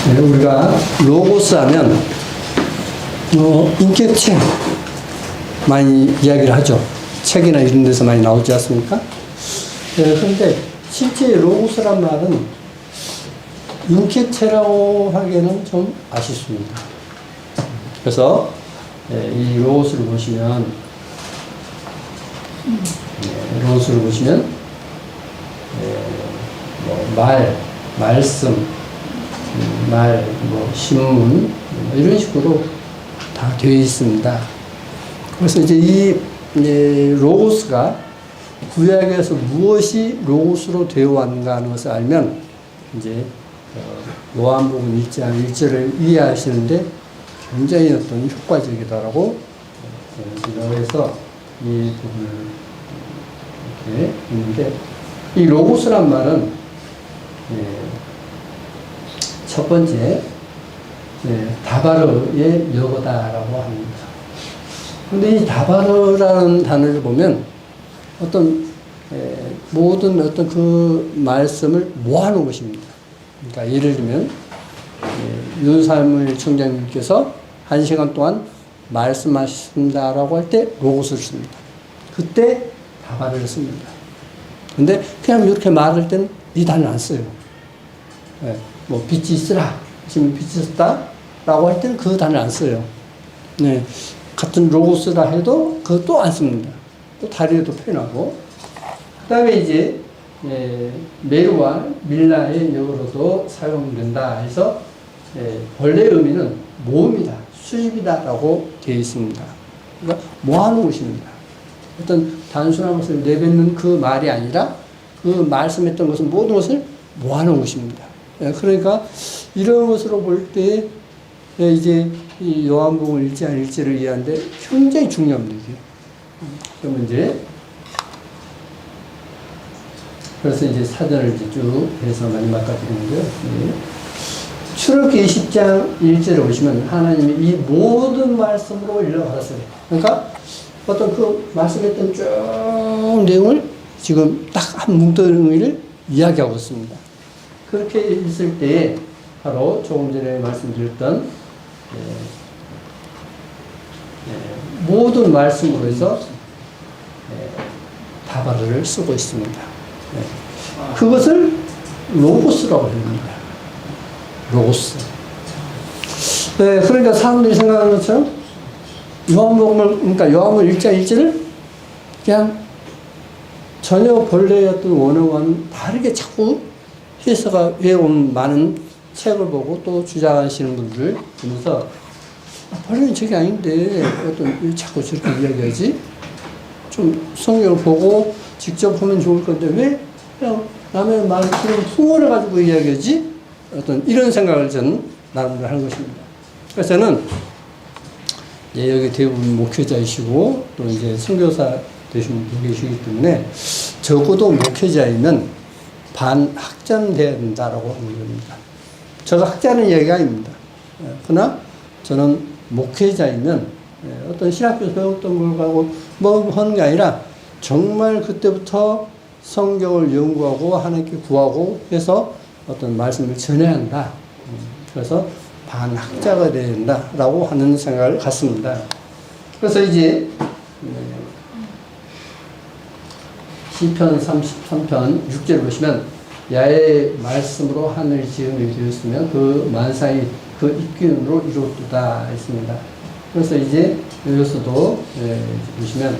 네, 우리가 로고스 하면 인격책 많이 이야기를 하죠. 책이나 이런 데서 많이 나오지 않습니까? 네, 그런데 실제 로고스란 말은 인격체라고 하기에는 좀 아쉽습니다. 그래서 이 로고스를 보시면 말씀, 신문 이런 식으로 다 되어 있습니다. 그래서 이제 이 로고스가 구약에서 무엇이 로고스로 되어 왔는가 하는 것을 알면 이제 요한복음 1장 1절을 이해하시는데 굉장히 어떤 효과적이다라고 생각해서 이 부분을 이렇게 있는데, 이 로고스란 말은 첫 번째 다바르의 여거다라고 합니다. 근데 이 다바르라는 단어를 보면 모든 어떤 그 말씀을 모아놓은 것입니다. 그러니까 예를 들면 윤사무엘 총장님께서 1시간 동안 말씀하신다라고 할 때 로고스를 씁니다. 그때 다바르를 씁니다. 근데 그냥 이렇게 말할 때는 이 단어를 안 써요. 빛이 있으라, 지금 빛이 있었다라고 할 때는 그 단어를 안 써요. 같은 로고스라 해도 그것도 안 씁니다. 또 다리에도 표현하고. 그 다음에 이제 메루와 밀라의 역으로도 사용된다 해서 본래 의미는 모음이다, 수집이다라고 되어 있습니다. 그러니까 모아놓은 것입니다. 어떤 단순한 것을 내뱉는 그 말이 아니라 그 말씀했던 것은 모든 것을 모아놓은 것입니다. 그러니까 이런 것으로 볼 때 이제 이 요한복음 1장 1절을 이해하는데 굉장히 중요합니다. 그러면 이제 그래서 이제 사전을 이제 쭉 해서 마지막까지 했는데요. 출애굽기 20장 1절에 보시면 하나님이 이 모든 말씀으로 일러받았어요. 그러니까 어떤 그 말씀했던 쭉 내용을 지금 딱 한 뭉텅이를 이야기하고 있습니다. 그렇게 있을 때에 바로 조금 전에 말씀드렸던 모든 말씀으로 해서 다바르를 쓰고 있습니다. 그것을 로고스라고 합니다. 로고스. 그러니까 사람들이 생각하는 것처럼 그러니까 요한복음 1장 1절을 그냥 전혀 본래의 어떤 원어와는 다르게 자꾸 해온 많은 책을 보고 또 주장하시는 분들을 보면서 본래는 저게 아닌데 어떤 자꾸 저렇게 이야기하지? 좀 성경을 보고 직접 보면 좋을 건데 왜 그냥 남의 말을 풍어를 가지고 이야기하지? 어떤 이런 생각을 저는 나름대로 하는 것입니다. 그래서 저는 여기 대부분 목회자이시고 또 이제 선교사 되신 분 계시기 때문에 적어도 목회자이면 반학자는 돼야 된다라고 하는 겁니다. 제가 학자는 이야기가 아닙니다. 그러나 저는 목회자이면 어떤 신학교 배웠던 걸 가지고 뭐 하는 게 아니라 정말 그때부터 성경을 연구하고 하나님께 구하고 해서 어떤 말씀을 전해야 한다. 그래서 반학자가 돼야 된다라고 하는 생각을 갖습니다. 그래서 이제 시편 33편 6절을 보시면 야의 말씀으로 하늘 지음이 되었으면 그 만사의 그 입기운으로 이루었다 했습니다. 그래서 이제 여기서도 보시면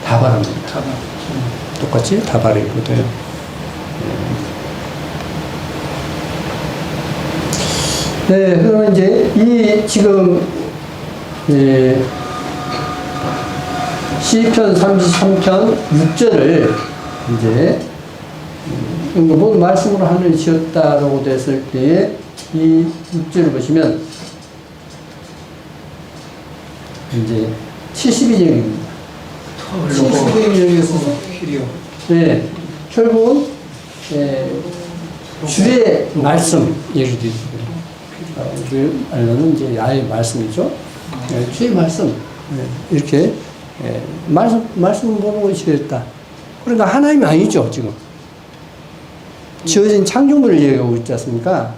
다발입니다. 똑같이 다발이거든요. 그러면 이제 이 지금 시편 33편 6절을 이제 모든 말씀으로 하늘 지었다라고 됐을 때에 이 6절을 보시면 이제 72절입니다. 72절에서 결국은 주의 말씀 얘기도 있고요. 주의 말은 이제 야의 말씀이죠. 주의 말씀 이렇게 말씀 보는 것이 됐다. 그러니까 하나님이 아니죠 지금. 지어진 창조물을 얘기하고 있지 않습니까?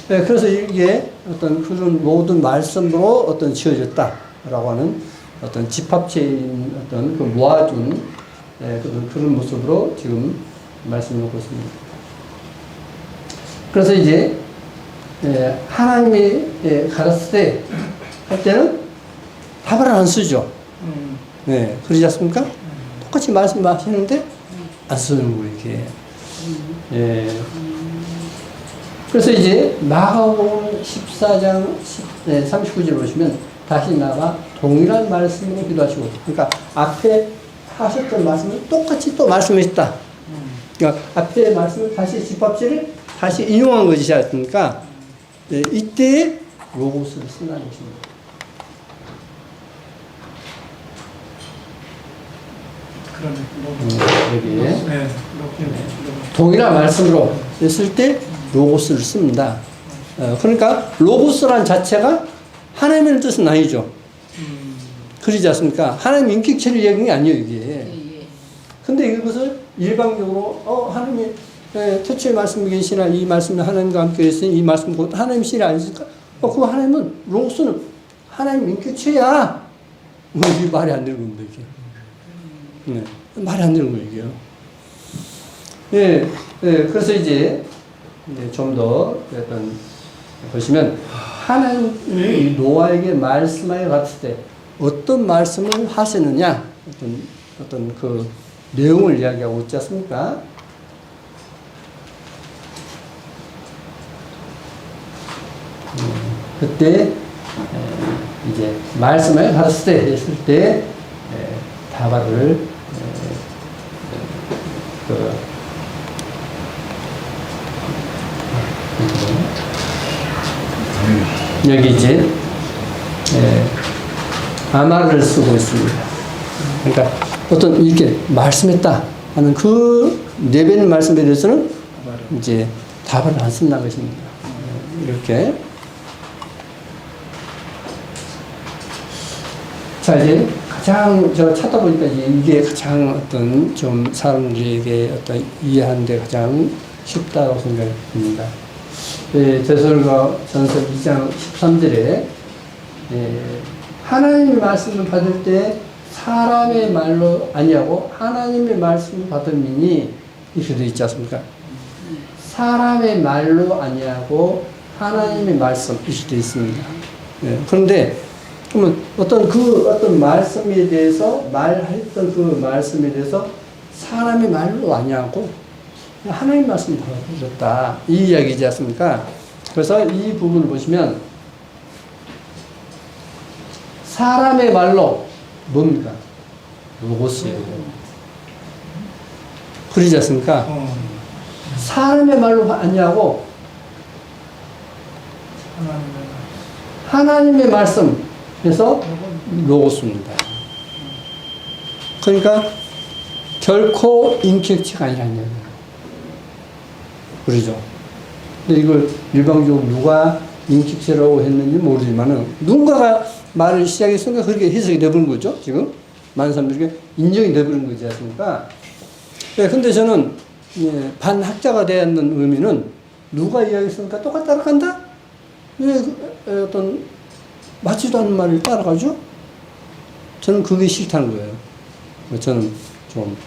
네, 그래서 이게 어떤 그런 모든 말씀으로 어떤 지어졌다라고 하는 어떤 집합체인 어떤 그 모아준 그런 모습으로 지금 말씀을 놓고 있습니다. 그래서 이제 하나님이 가르칠 때 할 때는 답을 안 쓰죠. 네, 그러지 않습니까? 똑같이 말씀하시는데 안 쓰는 거예요, 이게. 예. 그래서 이제 마가복음 14장 39절 보시면 다시 나와 동일한 말씀으로 기도하시고, 그러니까 앞에 하셨던 말씀을 똑같이 또 말씀하셨다. 그러니까 앞에 말씀을 다시 집합체를 다시 인용한 것이지 않습니까? 네, 이때 로고스를 쓴다는 것입니다. 여기에 동일한 말씀으로 했을 때 로고스를 씁니다. 그러니까 로고스란 자체가 하나님의 뜻은 아니죠. 그러지 않습니까? 하나님 인격체를 얘기하는 게 아니에요, 이게. 근데 이것을 일방적으로 하나님이 태초에 말씀이 계시나 이 말씀이 하나님과 함께 있으니 이 말씀은 곧 하나님 신이 아니니까 그 하나님은 로고스는 하나님 인격체야. 이게 말이 안 되는 겁니다, 이게. 네, 말이 안 되는 거예요, 이게요. 예, 그래서 이제 좀 더 보시면 하나님이 노아에게 말씀하여 갔을 때 어떤 말씀을 하시느냐 어떤 그 내용을 이야기하고 있지 않습니까? 그때 이제 말씀을 가르칠 때 했을 때 다발을 여기 이제 아마를 쓰고 있습니다. 그러니까 어떤 이렇게 말씀했다 하는 그 내뱉는 말씀에 대해서는 이제 답을 안 쓴다는 것입니다. 이렇게. 자, 이제 가장 저 찾다 보니까 이게 가장 어떤 좀 사람들에게 어떤 이해하는데 가장 쉽다고 생각이 듭니다. 데살로니가 전서 2장 13절에 하나님의 말씀을 받을 때 사람의 말로 아니하고 하나님의 말씀을 받음이니 이렇게 되어 있지 않습니까? 사람의 말로 아니하고 하나님의 말씀 이렇게 되어 있습니다. 그런데 그러면 어떤 말씀에 대해서 말했던 그 말씀에 대해서 사람의 말로 아니하고 하나님 말씀을 받아들였다 이 이야기지 않습니까? 그래서 이 부분을 보시면 사람의 말로 뭡니까? 로고스예요. 그러지 않습니까? 사람의 말로 아니하고 하나님의 말씀에서 로고스입니다. 그러니까 결코 인격체가 아니라는 얘기예요. 그러죠. 근데 이걸 일방적으로 누가 인격체라고 했는지 모르지만은 누군가가 말을 시작했으니까 그렇게 해석이 되버린 거죠. 지금 많은 사람들에게 인정이 되버린 거지 않습니까? 네, 근데 저는 반학자가 되었는 의미는 누가 이야기했으니까 똑같이 따라간다? 왜 어떤 맞지도 않는 말을 따라가죠? 저는 그게 싫다는 거예요. 저는 좀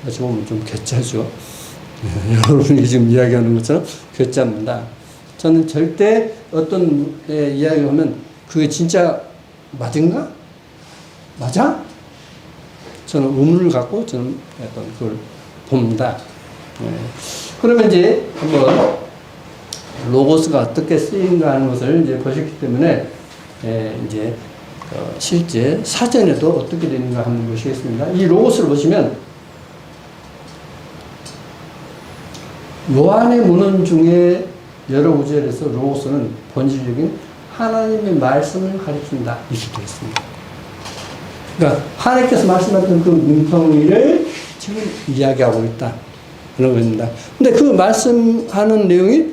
어찌 보면 좀 괴짜죠. 여러분이 지금 이야기하는 것처럼 괴짜입니다. 저는 절대 어떤 이야기를 하면 그게 진짜 맞은가? 맞아? 저는 의문을 갖고 저는 어떤 그걸 봅니다. 그러면 이제 한번 로고스가 어떻게 쓰인가 하는 것을 이제 보셨기 때문에 이제 실제 사전에도 어떻게 되는가 한번 보시겠습니다. 이 로고스를 보시면 요한의 문헌 중에 여러 구절에서 로고스는 본질적인 하나님의 말씀을 가리킨다 이렇게 되어 있습니다. 그러니까 하나님께서 말씀하셨던 그 문턱을 지금 이야기하고 있다 그런 겁니다. 근데 그 말씀하는 내용이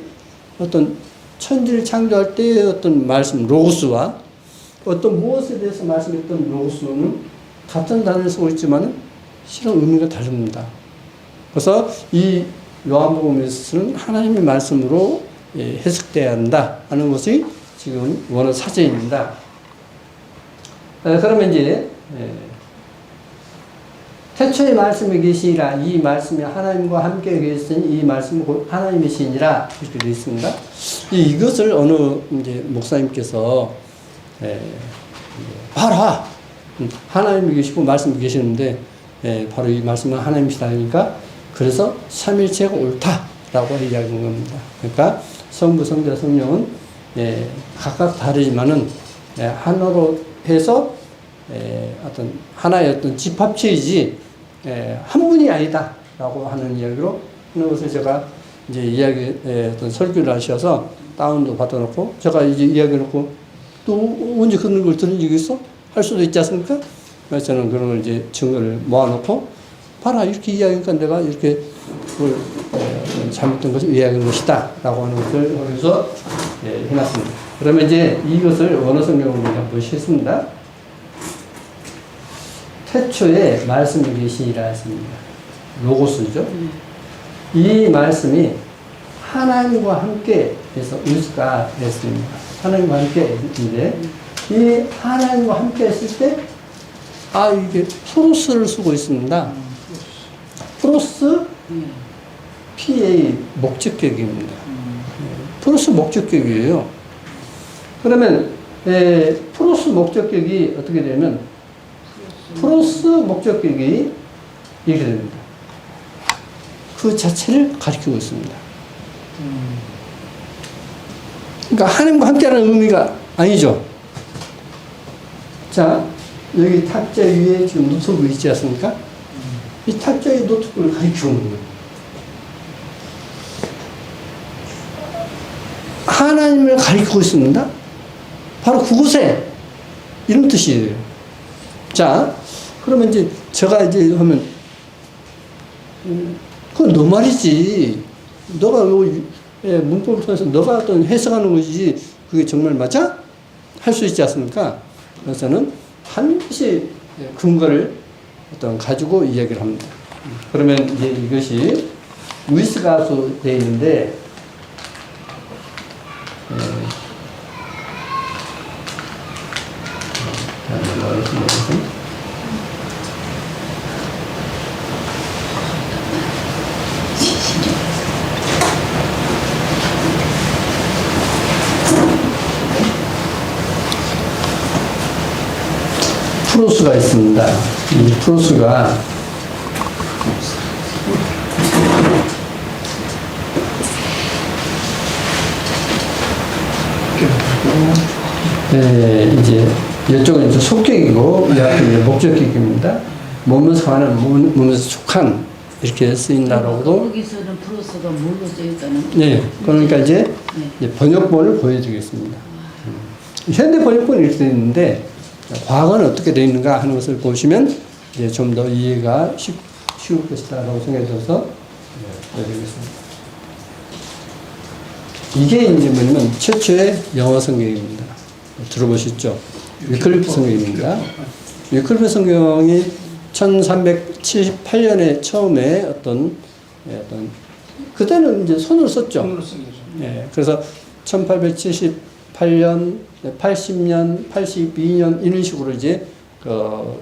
어떤 천지를 창조할 때의 어떤 말씀 로고스와 어떤 무엇에 대해서 말씀했던 로고스는 같은 단어를 쓰고 있지만 실은 의미가 다릅니다. 그래서 이 요한복음에서는 하나님의 말씀으로 해석돼야 한다 하는 것이 지금 원어 사전입니다. 그러면 이제 태초에 말씀이 계시니라 이 말씀이 하나님과 함께 계시니 이 말씀은 곧 하나님이시니라 이렇게 되어 있습니다. 이것을 어느 이제 목사님께서 봐라 하나님이 계시고 말씀이 계시는데 바로 이 말씀은 하나님이시다니까 그래서 삼일체가 옳다라고 이야기한 겁니다. 그러니까 성부, 성자, 성령은 각각 다르지만은 하나로 해서 어떤 하나의 어떤 집합체이지 한 분이 아니다라고 하는 이야기로 하는 것을 제가 이제 이야기 어떤 설교를 하셔서 다운도 받아놓고 제가 이제 이야기해놓고 또 언제 그런 걸 들은 적이 있어? 할 수도 있지 않습니까? 그래서 저는 그런 걸 이제 증거를 모아놓고 봐라 이렇게 이야기하니까 내가 이렇게 그걸 잘못된 것을 이야기한 것이다 라고 하는 것을 거기서 해놨습니다. 그러면 이제 이것을 원어 성경으로 한번 보시겠습니다. 태초에 말씀이 계시니라 했습니다. 로고스죠. 이 말씀이 하나님과 함께 해서 의지가 됐습니다. 하나님과 함께 했는데 이 하나님과 함께 했을 때 이게 프로스를 쓰고 있습니다. 프로스 PA 목적격입니다. 프로스 목적격이에요. 그러면 프로스 목적격이 어떻게 되면 프로스 목적격이 이렇게 됩니다. 그 자체를 가리키고 있습니다. 그러니까 하나님과 함께하는 의미가 아니죠. 자, 여기 탁자 위에 지금 노트북 있지 않습니까? 이 탁자의 노트북을 가리키고 있는 거예요. 하나님을 가리키고 있습니다. 바로 그곳에 이런 뜻이에요. 자, 그러면 이제 제가 이제 하면 그건 너 말이지. 너가 문법을 통해서 너가 어떤 해석하는 것이지 그게 정말 맞아? 할 수 있지 않습니까? 그래서는 반드시 근거를 어떤 가지고 이야기를 합니다. 그러면 이제 이것이 위스가서 되어 있는데 프로스가 있습니다. 이 프로스가 이제 이쪽은 이제 속격이고 이 앞에 목적격입니다. 몸에서 하는 몸에서 속한 이렇게 쓰인다라고도. 거기서는 프로스가 뭘로 쓰였다는? 네, 그러니까 이제 번역본을 보여드리겠습니다. 현대 번역본이 이렇게 되어 있는데 과거는 어떻게 되어 있는가 하는 것을 보시면 이제 좀 더 이해가 쉬울 것이다라고 생각이 들어서 보여드리겠습니다. 이게 이제 뭐냐면 최초의 영어 성경입니다. 들어보셨죠? 위클리프 성경입니다. 위클리프 성경이 1378년에 처음에 어떤 그때는 이제 손으로 썼죠. 손으로 쓴 거죠. 그래서 1878년, 80년, 82년 이런 식으로 이제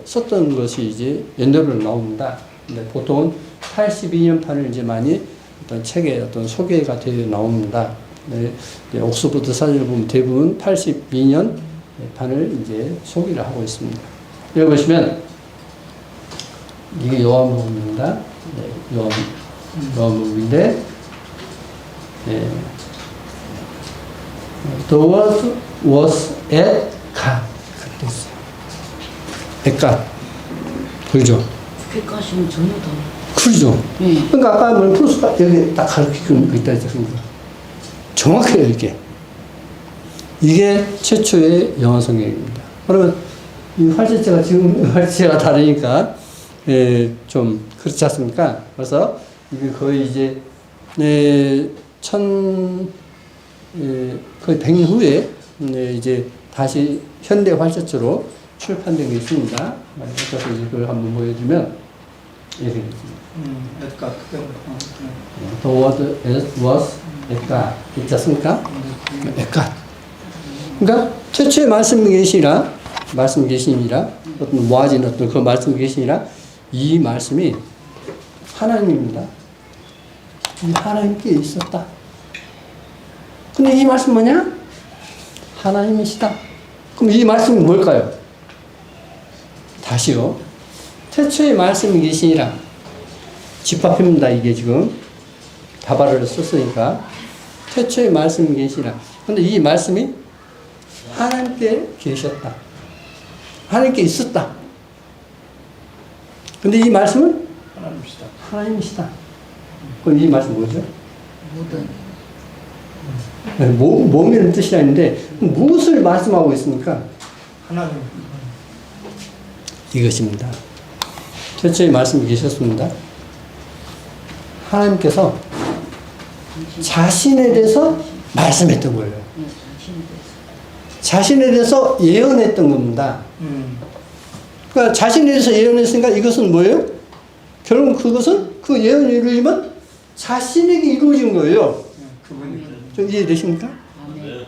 썼던 것이 이제 연대로 나옵니다. 근데 보통은 82년 판을 이제 많이 어떤 책에 어떤 소개가 되어 나옵니다. 옥스퍼드 사전을 보면 대부분 82년 판을 이제 소개를 하고 있습니다. 여기 보시면 이게 요한복음입니다. 요한복음인데 The word was at God. 그렇게 있어요. at God. 그죠? 객가시면 전혀 다. 그죠? 그러니까 아까 뭐 프로스가 여기 딱 가르치고 있다 했습니다. 정확해요, 이게. 이게 최초의 영어 성경입니다. 그러면 이 활자체가 지금 활자체가 다르니까 좀 그렇지 않습니까? 그래서 이게 거의 이제 거의 100년 후에 이제 다시 현대 활자체로 출판된 게 있습니다. 그래서 이제 그걸 한번 보여주면 이렇게 됐습니다. 그러니까 그건 The word was at God. 있지 않습니까? at God. 그러니까 최초의 말씀 계시라, 말씀 계시니라, 어떤 모아진 어떤 그 말씀 계시니라, 이 말씀이 하나님입니다. 이 하나님께 있었다. 근데 이 말씀 뭐냐? 하나님이시다. 그럼 이 말씀이 뭘까요? 다시요. 태초의 말씀이 계시니라. 집합입니다. 이게 지금 다발을 썼으니까. 태초의 말씀이 계시니라. 근데 이 말씀이 하나님께 계셨다. 하나님께 있었다. 근데 이 말씀은 하나님이시다. 하나님이시다. 그럼 이 말씀 뭐죠? 모든 몸이라는 뜻이 아닌데 무엇을 말씀하고 있습니까? 하나님. 이것입니다. 최초의 말씀이 계셨습니다. 하나님께서 자신에 대해서 말씀했던 거예요. 자신에 대해서 예언했던 겁니다. 그러니까 자신에 대해서 예언했으니까 이것은 뭐예요? 결국 그것은 그 예언이 이루어지면 자신에게 이루어진 거예요. 그분이 좀 이해되십니까? 아멘. 아멘.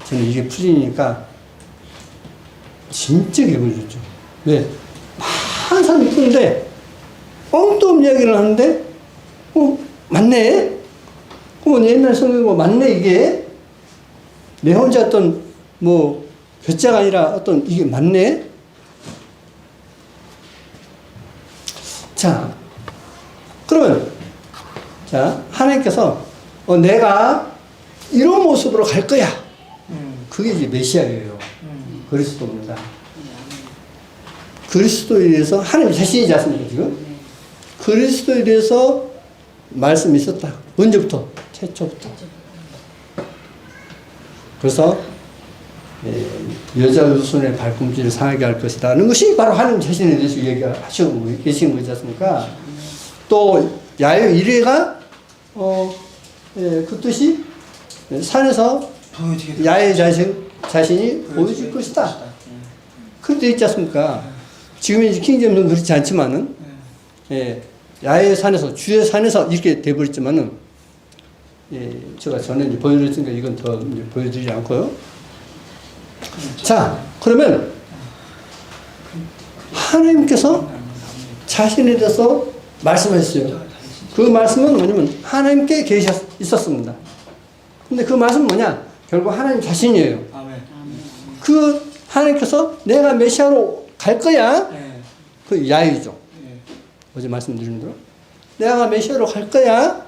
저는 이게 풀이니까 진짜 기분이 좋죠. 왜? 많은 사람이 푸는데 엉뚱한 이야기를 하는데 맞네? 그러면 옛날 성경 맞네 이게? 내 혼자 어떤 괴짜가 아니라 어떤 이게 맞네? 자, 그러면 자, 하나님께서 내가 이런 모습으로 갈 거야. 그게 이제 메시아예요. 그리스도입니다. 그리스도에 대해서 하나님 자신이지 않습니까, 지금? 그리스도에 대해서 말씀이 있었다. 언제부터? 최초부터. 그래서 여자 후손의 발꿈치를 상하게 할 것이다. 하는 것이 바로 하나님 자신에 대해서 얘기하시고 계신 거지 않습니까? 또 야훼 이레가 그 뜻이 산에서 야훼 자신이 보여질 것이다. 그렇게 있지 않습니까? 지금 이제 킹제임스는 그렇지 않지만은 야훼 산에서 주의 산에서 이렇게 돼버렸지만은 제가 전에 이제 보여드렸으니까 이건 더 이제 보여드리지 않고요. 자, 그러면 하나님께서 자신에 대해서 말씀하셨어요. 그 말씀은 뭐냐면 하나님께 있었습니다. 근데 그 말씀은 뭐냐? 결국 하나님 자신이에요. 아멘. 그 하나님께서 내가 메시아로 갈 거야. 네. 그 야훼죠. 네. 어제 말씀드린 대로 내가 메시아로 갈 거야.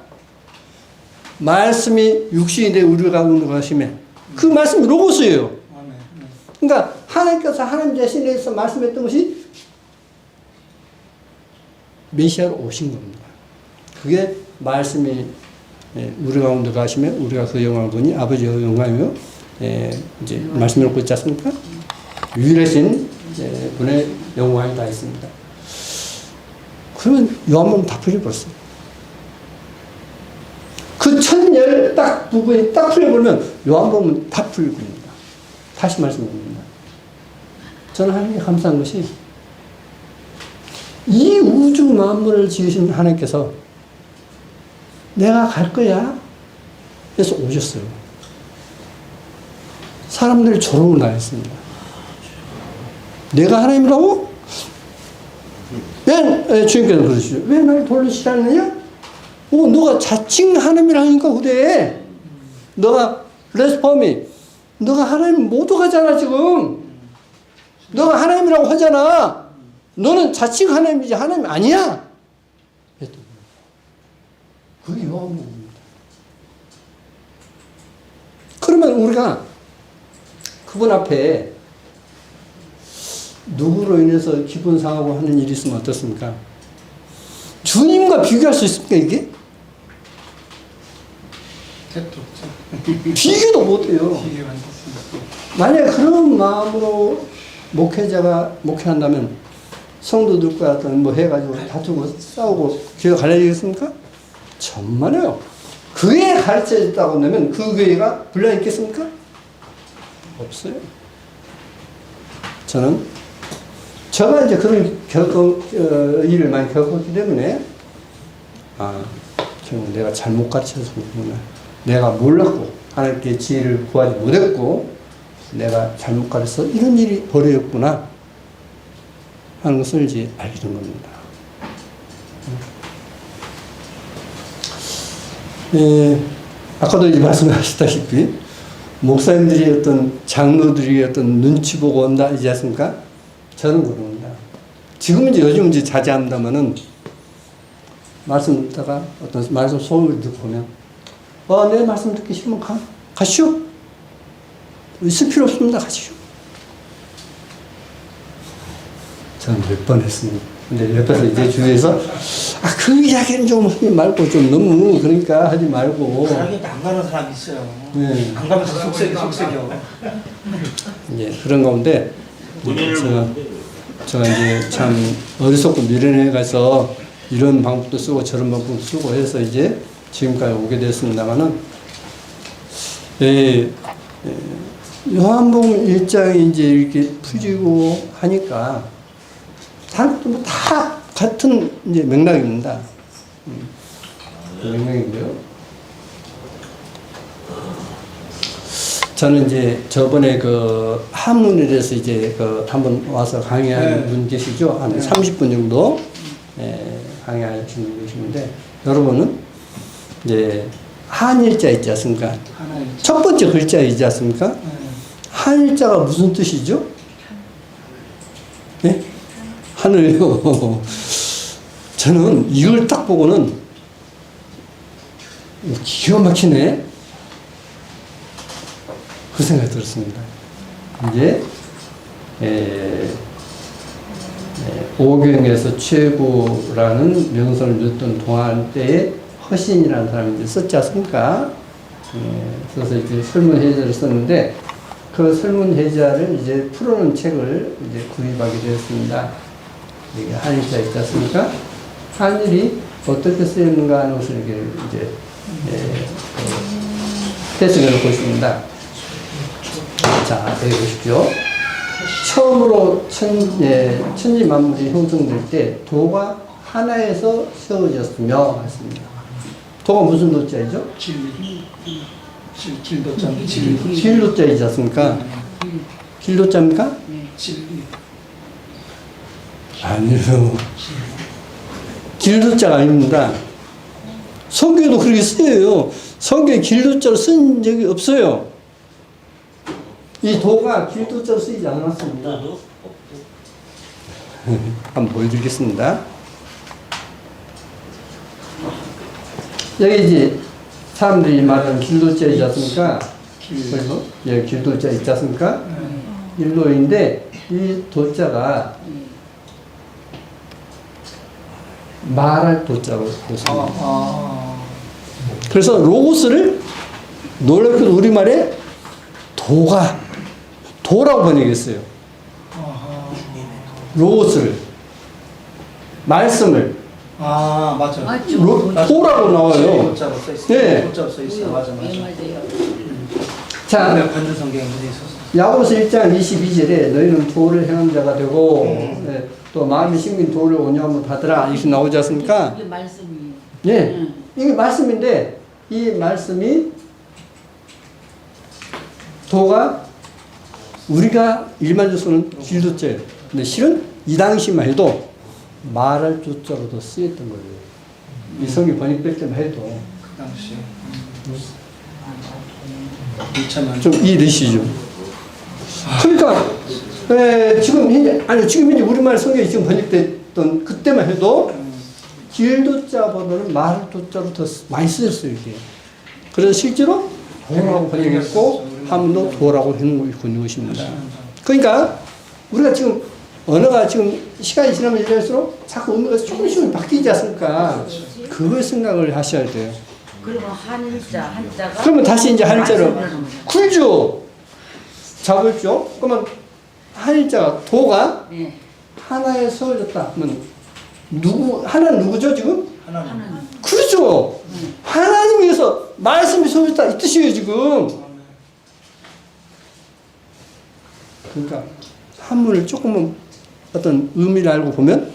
말씀이 육신이 돼 우리 가운데 가시면 그 말씀이 로고스예요. 아멘. 그러니까 하나님께서 하나님 자신에 대해서 말씀했던 것이 메시아로 오신 겁니다. 그게 말씀이 우리 가운데 가시면 우리가 그 영광을 보니 아버지의 영광이요. 이제 말씀을 놓고 있지 않습니까? 유일하신 분의 영광이 다 있습니다. 그러면 요한복음 다 풀려버렸어요. 그 첫열 딱 부분이 딱 풀려버리면 요한복음은 다 풀립니다. 다시 말씀드립니다. 저는 하나님께 감사한 것이 이 우주 만물을 지으신 하나님께서 내가 갈 거야. 그래서 오셨어요. 사람들이 조롱을 당했습니다. 내가 하나님이라고? 왜 주님께서 그러시죠? 왜 날 돌로 싫어하느냐? 너가 자칭 하나님이라 하니까 그래. 너가 블레스퍼미, 너가 하나님 못 오가잖아 지금. 너가 하나님이라고 하잖아. 너는 자칭 하나님이지 하나님 아니야. 그게 요한복음입니다. 그러면 우리가 그분 앞에 누구로 인해서 기분 상하고 하는 일이 있으면 어떻습니까? 주님과 비교할 수 있습니까 이게? 택도 없죠. 비교도 못해요. 비교가 안 됐습니다. 만약 그런 마음으로 목회자가 목회한다면 성도들과 어떤 해가지고 다투고 싸우고 교회가 갈라지겠습니까? 정말요. 그게 가르쳐졌다고 한다면 그 교회가 분량 있겠습니까? 없어요. 저는 제가 이제 그런 일을 많이 겪었기 때문에, 저는 내가 잘못 가르쳐서 그렇구나. 내가 몰랐고, 하나님께 지혜를 구하지 못했고, 내가 잘못 가르쳐서 이런 일이 벌어졌구나 하는 것을 이제 알게 된 겁니다. 아까도 이제 말씀하셨다시피, 목사님들이 어떤 장로들이 어떤 눈치 보고 온다지 않습니까? 저는 그럽니다. 지금은 이제 요즘 이제 자제한다면은, 말씀 듣다가 어떤 말씀 소음을 듣고 보면, 내 말씀 듣기 싫으면 가시오. 있을 필요 없습니다. 가시오. 저는 몇 번 했습니다. 근데 옆에서 이제 주위에서, 그 이야기는 좀 하지 말고, 좀 너무, 그러니까 하지 말고. 사람이 안 가는 사람이 있어요. 네. 안 가면서 속색여. 예, 그런 가운데, 제가 이제 참 어리석고 미련해 가서 이런 방법도 쓰고 저런 방법도 쓰고 해서 이제 지금까지 오게 됐습니다만은, 요한복음 1장이 이제 이렇게 풀지고 하니까, 다른 것도 뭐 다 같은 이제 맥락입니다. 그 맥락인데요. 저는 이제 저번에 그 한문에 대해서 이제 한번 와서 강의하는 분 계시죠? 한 30분 정도 강의하시는 분 계시는데, 여러분은 이제 한일자 있지 않습니까? 첫 번째 글자 있지 않습니까? 한일자가 무슨 뜻이죠? 네? 하늘요. 저는 이걸 딱 보고는 기가 막히네. 그 생각이 들었습니다. 이제 오경에서 최고라는 명성을 줬던 동안 때에 허신이라는 사람이 이제 썼지 않습니까? 그래서 이제 설문해자를 썼는데, 그 설문해자를 이제 풀어놓은 책을 이제 구입하게 되었습니다. 이게 한일자 있지 않습니까? 한일이 어떻게 쓰였는가 하는 것을 이렇게 이제 해석해 보십니다. 자, 여기 보십시오. 처음으로 천지 만물이 형성될 때 도가 하나에서 세워졌으며 했습니다. 도가 무슨 도자이죠? 길도자이지 않습니까? 길도자입니까? 아니요. 길도자가 아닙니다. 성경에도 그렇게 쓰여요. 성경에 길도자로 쓴 적이 없어요. 이 도가 길도자로 쓰이지 않았습니다. 한번 보여드리겠습니다. 여기 이제 사람들이 말하는 길도자 있지 않습니까? 그래서 예, 길도자 있지 않습니까? 일로인데 이 도자가 말할 도자로 썼습니다. 그래서 로고스를 놀랍게도 우리말에 도라고 번역했어요. 로고스를, 말씀을. 맞아. 도라고 나와요. 도자로 써 있어. 네. 도자로 써 있어. 맞아. 자, 관전 성경에 있어서. 야고보서 1장 22절에 너희는 도를 행한 자가 되고 네, 또 마음이 심긴 도를 온유함을 받으라 이렇게 나오지 않습니까? 이게 말씀이에요. 예, 이게 말씀인데 이 말씀이 도가 우리가 일반적으로 쓰는 길도자예요. 근데 실은 이 당시만 해도 말할 조자로도 쓰였던 거예요. 이 성경 번역될 때만 해도 그 당시. 좀 이해되시죠? 그러니까 지금 현재 우리말 성경이 지금 번역됐던 그때만 해도 길도자보다는 말도자로 더 많이 쓰였어요 이게. 그래서 실제로 도라고 번역했고 한문도 도라고 해놓은 것입니다. 그러니까 우리가 지금 언어가 지금 시간이 지나면 지날수록 자꾸 언어가 조금씩 바뀌지 않습니까? 그걸 생각을 하셔야 돼요. 그리고 한자가 그러면 다시 이제 한자로 쿨죠. 잡을죠. 그러면 한자가 도가 네. 하나에 세워졌다. 그러면 하나는 누구죠 지금? 하나님. 그렇죠. 하나님께서 말씀이 세워졌다 이 뜻이에요 지금. 그러니까 한문을 조금은 어떤 의미를 알고 보면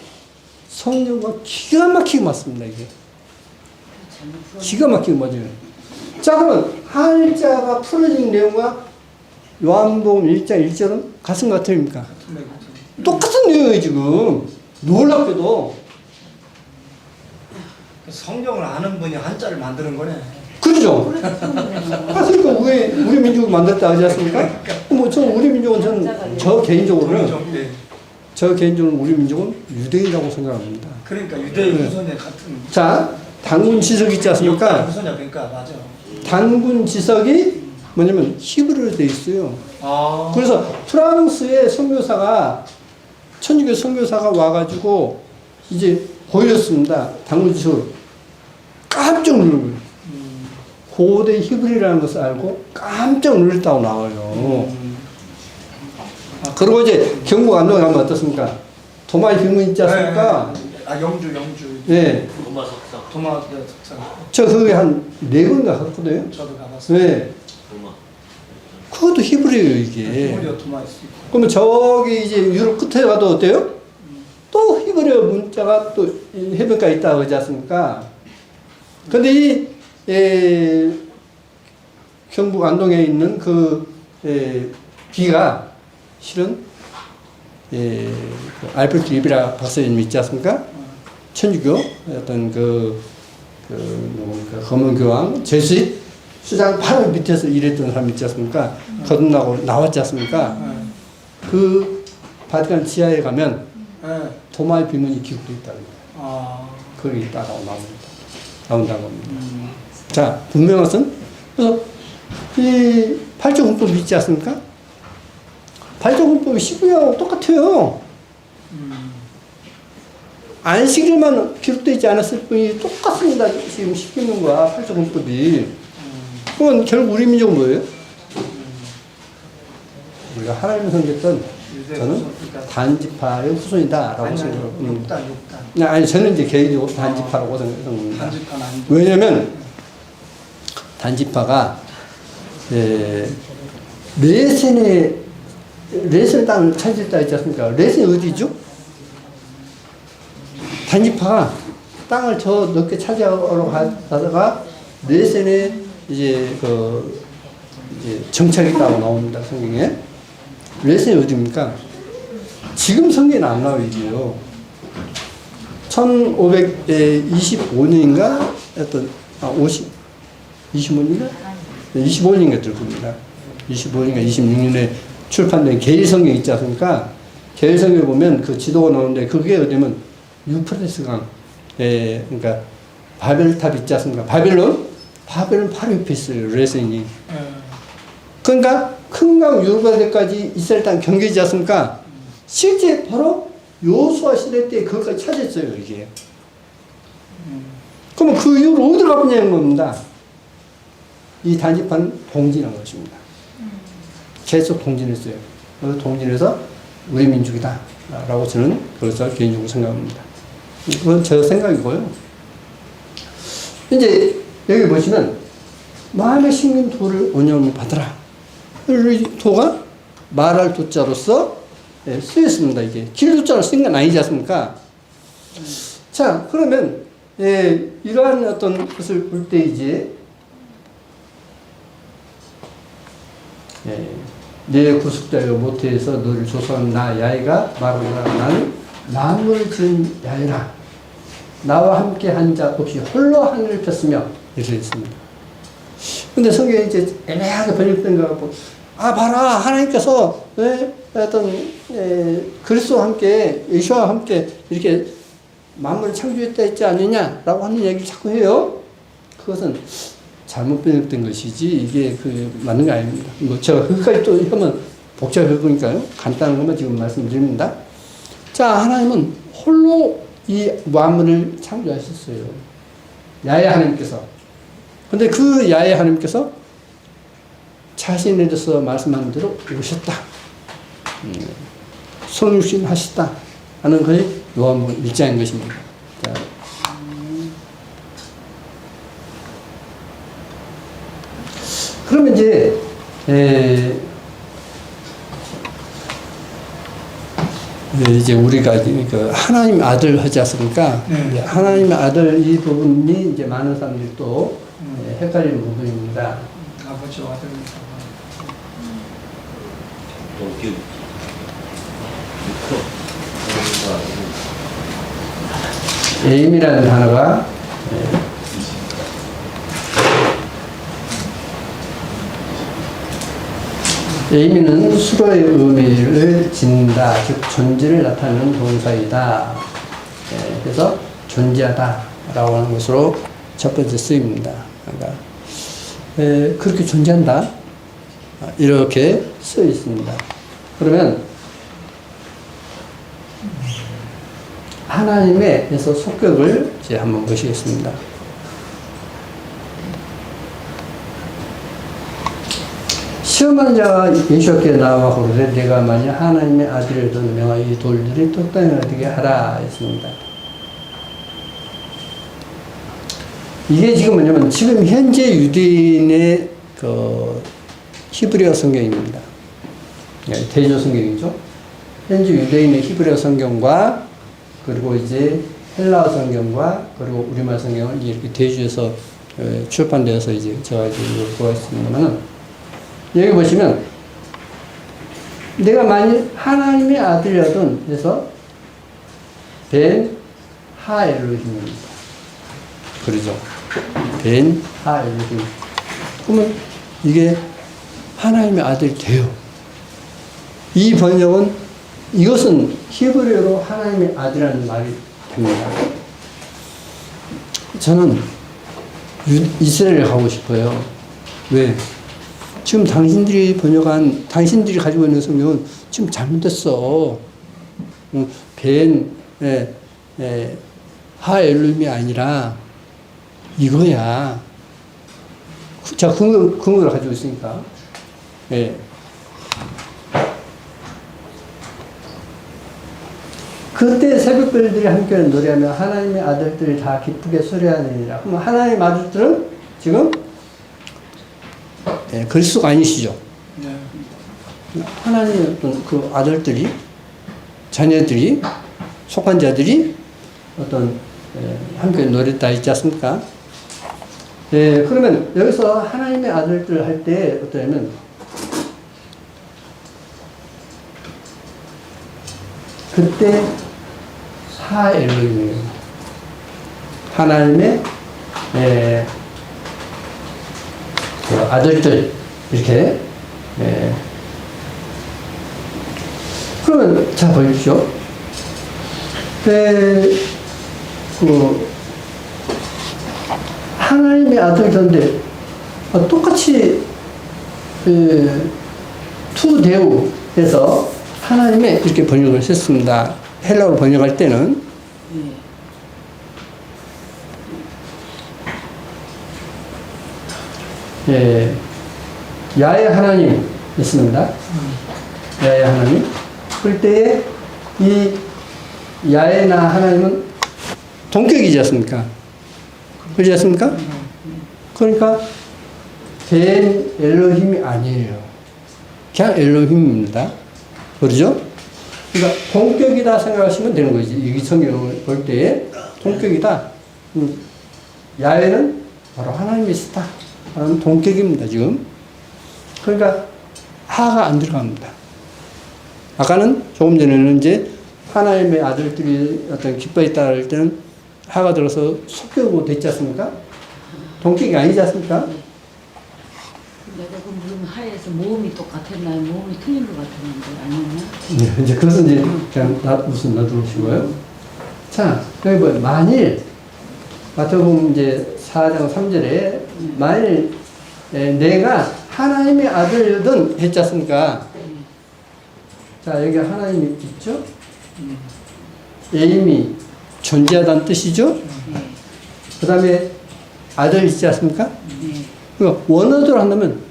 성경과 기가 막히게 맞습니다, 이게. 기가 막히게 맞아요. 자, 그러면 한자가 풀어진 내용과 요한복음 1장 1절은 같은 것 같습니까? 똑같은 내용이에요, 지금. 놀랍게도. 성경을 아는 분이 한자를 만드는 거네. 그죠? 그러니까 우리 민족을 만들었다 하지 않습니까? 뭐, 우리 민족은 저 개인적으로는, 네. 저 개인적으로 우리 민족은 유대인이라고 생각합니다. 그러니까 유대인 네. 후손의 같은. 자, 단군 지석 있지 않습니까? 후손이야, 그러니까 맞아. 단군 지석이 뭐냐면 히브리어로 돼 있어요. 아. 그래서 프랑스의 선교사가, 천주교 선교사가 와가지고 이제 보여줬습니다. 단군 지석을. 깜짝 놀라고요. 고대 히브리라는 것을 알고 깜짝 놀랐다고 나와요. 그리고 이제 경북 안동에 가면 어떻습니까? 도마의 비문 있지 않습니까? 네. 아, 영주. 네. 도마 석상. 저 그게 한 4번인가 갔거든요. 저도 가봤어요. 네. 그것도 히브리예요, 이게. 히브리어 도마 있어. 그러면 저기 이제 유럽 끝에 가도 어때요? 또 히브리어 문자가 또 해변가에 있다고 그러지 않습니까? 근데 이 경북 안동에 있는 그 비가 실은 그 알프레트 리베라 박사님 있지 않습니까? 천주교 어떤 검은교황 제수입 수장 바로 밑에서 일했던 사람 있지 않습니까? 거듭나고 나왔지 않습니까? 그 바티칸 지하에 가면 도마의 비문이 기록되어 있다는 거예요. 아. 거기 있다고 나온다는 겁니다. 자, 분명한 것은, 그래서 이 팔조문법이 있지 않습니까? 팔조문법이 시부야하고 똑같아요. 안식일만 기록되어 있지 않았을 뿐이 똑같습니다. 지금 십계명과 팔조문법이. 그건 결국 우리 민족은 뭐예요? 우리가 하나님을 섬겼던 저는 단지파의 후손이다라고 생각합니다. 6단. 아니, 저는 이제 개인적으로 단지파라고 생각합니다. 왜냐면, 단지파가, 레센의 땅을 차지했다 했지 않습니까? 레센이 어디죠? 단지파가 땅을 저 넓게 차지하러 가다가, 레센에 이제 이제 정착했다고 나옵니다, 성경에. 레센이 어디입니까? 지금 성경에는 안 나와요, 이게요. 1525년인가? 25년인가? 25년인가 될 겁니다. 25년인가 26년에 출판된 게일성경 있지 않습니까? 게일성경에 보면 그 지도가 나오는데 그게 어디면 유프라테스 강, 그러니까 바벨탑 있지 않습니까? 바벨론 바로 옆에 있어요, 레센이. 그러니까 큰 강 유브라데까지 이스라엘 땅 경계이지 않습니까? 실제 바로 요수아 시대 때 그것까지 차지했어요, 이게. 그러면 그 이후로 어디로 가보냐는 겁니다. 이 단지파는 동진한 것입니다. 계속 동진했어요. 그래서 동진해서 우리 민족이다. 라고 저는 그래서 개인적으로 생각합니다. 그건 제 생각이고요. 이제 여기 보시면 마음에 심긴 도를 온유함을 받으라. 이 도가 말할 도자로서 쓰였습니다. 이게 길도자로 쓴 건 아니지 않습니까? 자, 그러면 이러한 어떤 것을 볼 때 이제 내 구속자여 모태에서 너를 조성한 나 야훼가 말하노라. 나는 만물을 지은 야훼라. 나와 함께 한 자 없이 홀로 하늘을 폈으며 이렇게 했습니다. 근데 성경에 이제 애매하게 번역된 거 같고, 아, 봐라, 하나님께서 어떤 그리스도와 함께 예수와 함께 이렇게 만물을 창조했다 했지 않느냐라고 하는 얘기를 자꾸 해요. 그것은 잘못 번역된 것이지 이게 맞는 거 아닙니다. 뭐 제가 그것까지 또 하면 복잡해 보니까요. 간단한 것만 지금 말씀드립니다. 자, 하나님은 홀로 이 만물을 창조하셨어요. 야훼 하나님께서. 근데 그 야훼 하나님께서 자신에 대해서 말씀하는 대로 오셨다. 성육신 하셨다. 하는 것이 요한복음 1장인 것입니다. 자. 그러면 이제 네, 이제 우리가 그 하나님 아들 하지 않습니까? 네. 네, 하나님의 아들 이 부분이 이제 많은 사람들이 또 헷갈리는 부분입니다. 아버지와 아들. 에임이라는 단어가 에임이는 수로의 의미를 짓는다, 즉 존재를 나타내는 동사이다. 그래서 존재하다라고 하는 것으로 첫 번째 쓰입니다. 그러니까 그렇게 존재한다 이렇게 써 있습니다. 그러면 하나님의에서 속격을 이제 한번 보시겠습니다. 시험하는 자가 예수께 나와 그러되 내가 만약 하나님의 아들을 명하 이 돌들이 떡단을 되게 하라 했습니다. 이게 지금 뭐냐면 지금 현재 유대인의 그 히브리어 성경입니다. 대조 성경이죠. 현재 유대인의 히브리어 성경과 그리고 이제 헬라어 성경과 그리고 우리말 성경을 이렇게 대조해서 출판되어서 이제 제가 이제 이걸 보았습니다만은 여기 보시면 내가 만일 하나님의 아들이라든 해서 벤 하엘로힘입니다. 그러죠. 벤 하엘로힘. 그러면 이게 하나님의 아들이 돼요. 이 번역은 이것은 히브리어로 하나님의 아들이라는 말이 됩니다. 저는 이스라엘에 가고 싶어요. 왜? 지금 당신들이 번역한, 당신들이 가지고 있는 성경은 지금 잘못됐어. 벤, 하엘룸이 아니라 이거야. 자, 근거를 가지고 있으니까. 예. 그때 새벽별들이 함께 노래하며 하나님의 아들들이 다 기쁘게 소리하느니라. 그럼 하나님의 아들들은 지금 그리스도가 아니시죠. 네. 하나님의 어떤 그 아들들이, 자녀들이, 속한 자들이 어떤 함께 노래다 있지 않습니까? 그러면 여기서 하나님의 아들들 할 때 어떠냐면 그때 하엘로힘이에요. 하나님의 그 아들들 이렇게 그러면 자 보십시오. 그 하나님의 아들들인데 똑같이 투데우 해서 하나님의 이렇게 번역을 했습니다. 헬라어로 번역할 때는 야훼 하나님 있습니다. 야훼 하나님. 그럴 때에 이 야훼나 하나님은 동격이지 않습니까? 그렇지 않습니까? 그러니까 벤 엘로힘이 아니에요. 그냥 엘로힘입니다. 그러죠? 그러니까 동격이다 생각하시면 되는 거지. 이 성경을 볼 때에 동격이다. 야훼는 바로 하나님이 있다. 하는 동격입니다, 지금. 그러니까 하가 안 들어갑니다. 아까는 조금 전에는 이제 하나님의 아들들이 어떤 기뻐했다 할 때는 하가 들어서 속격으로 됐지 않습니까? 동격이 아니지 않습니까? 내가 그 무슨 하에서 모음이 똑같았나요? 모음이 틀린 것 같았는데 아니었나? 네, 이제 그것은 이제 그냥 무슨 놔두시고요. 자, 여기 뭐 만일 마태복음 이제 4장 3절에 만일 내가 하나님의 아들이든 했지 않습니까? 자, 여기 하나님이 있죠? 에임이 존재하다는 뜻이죠? 그 다음에 아들 있지 않습니까? 그러니까 원어대로 한다면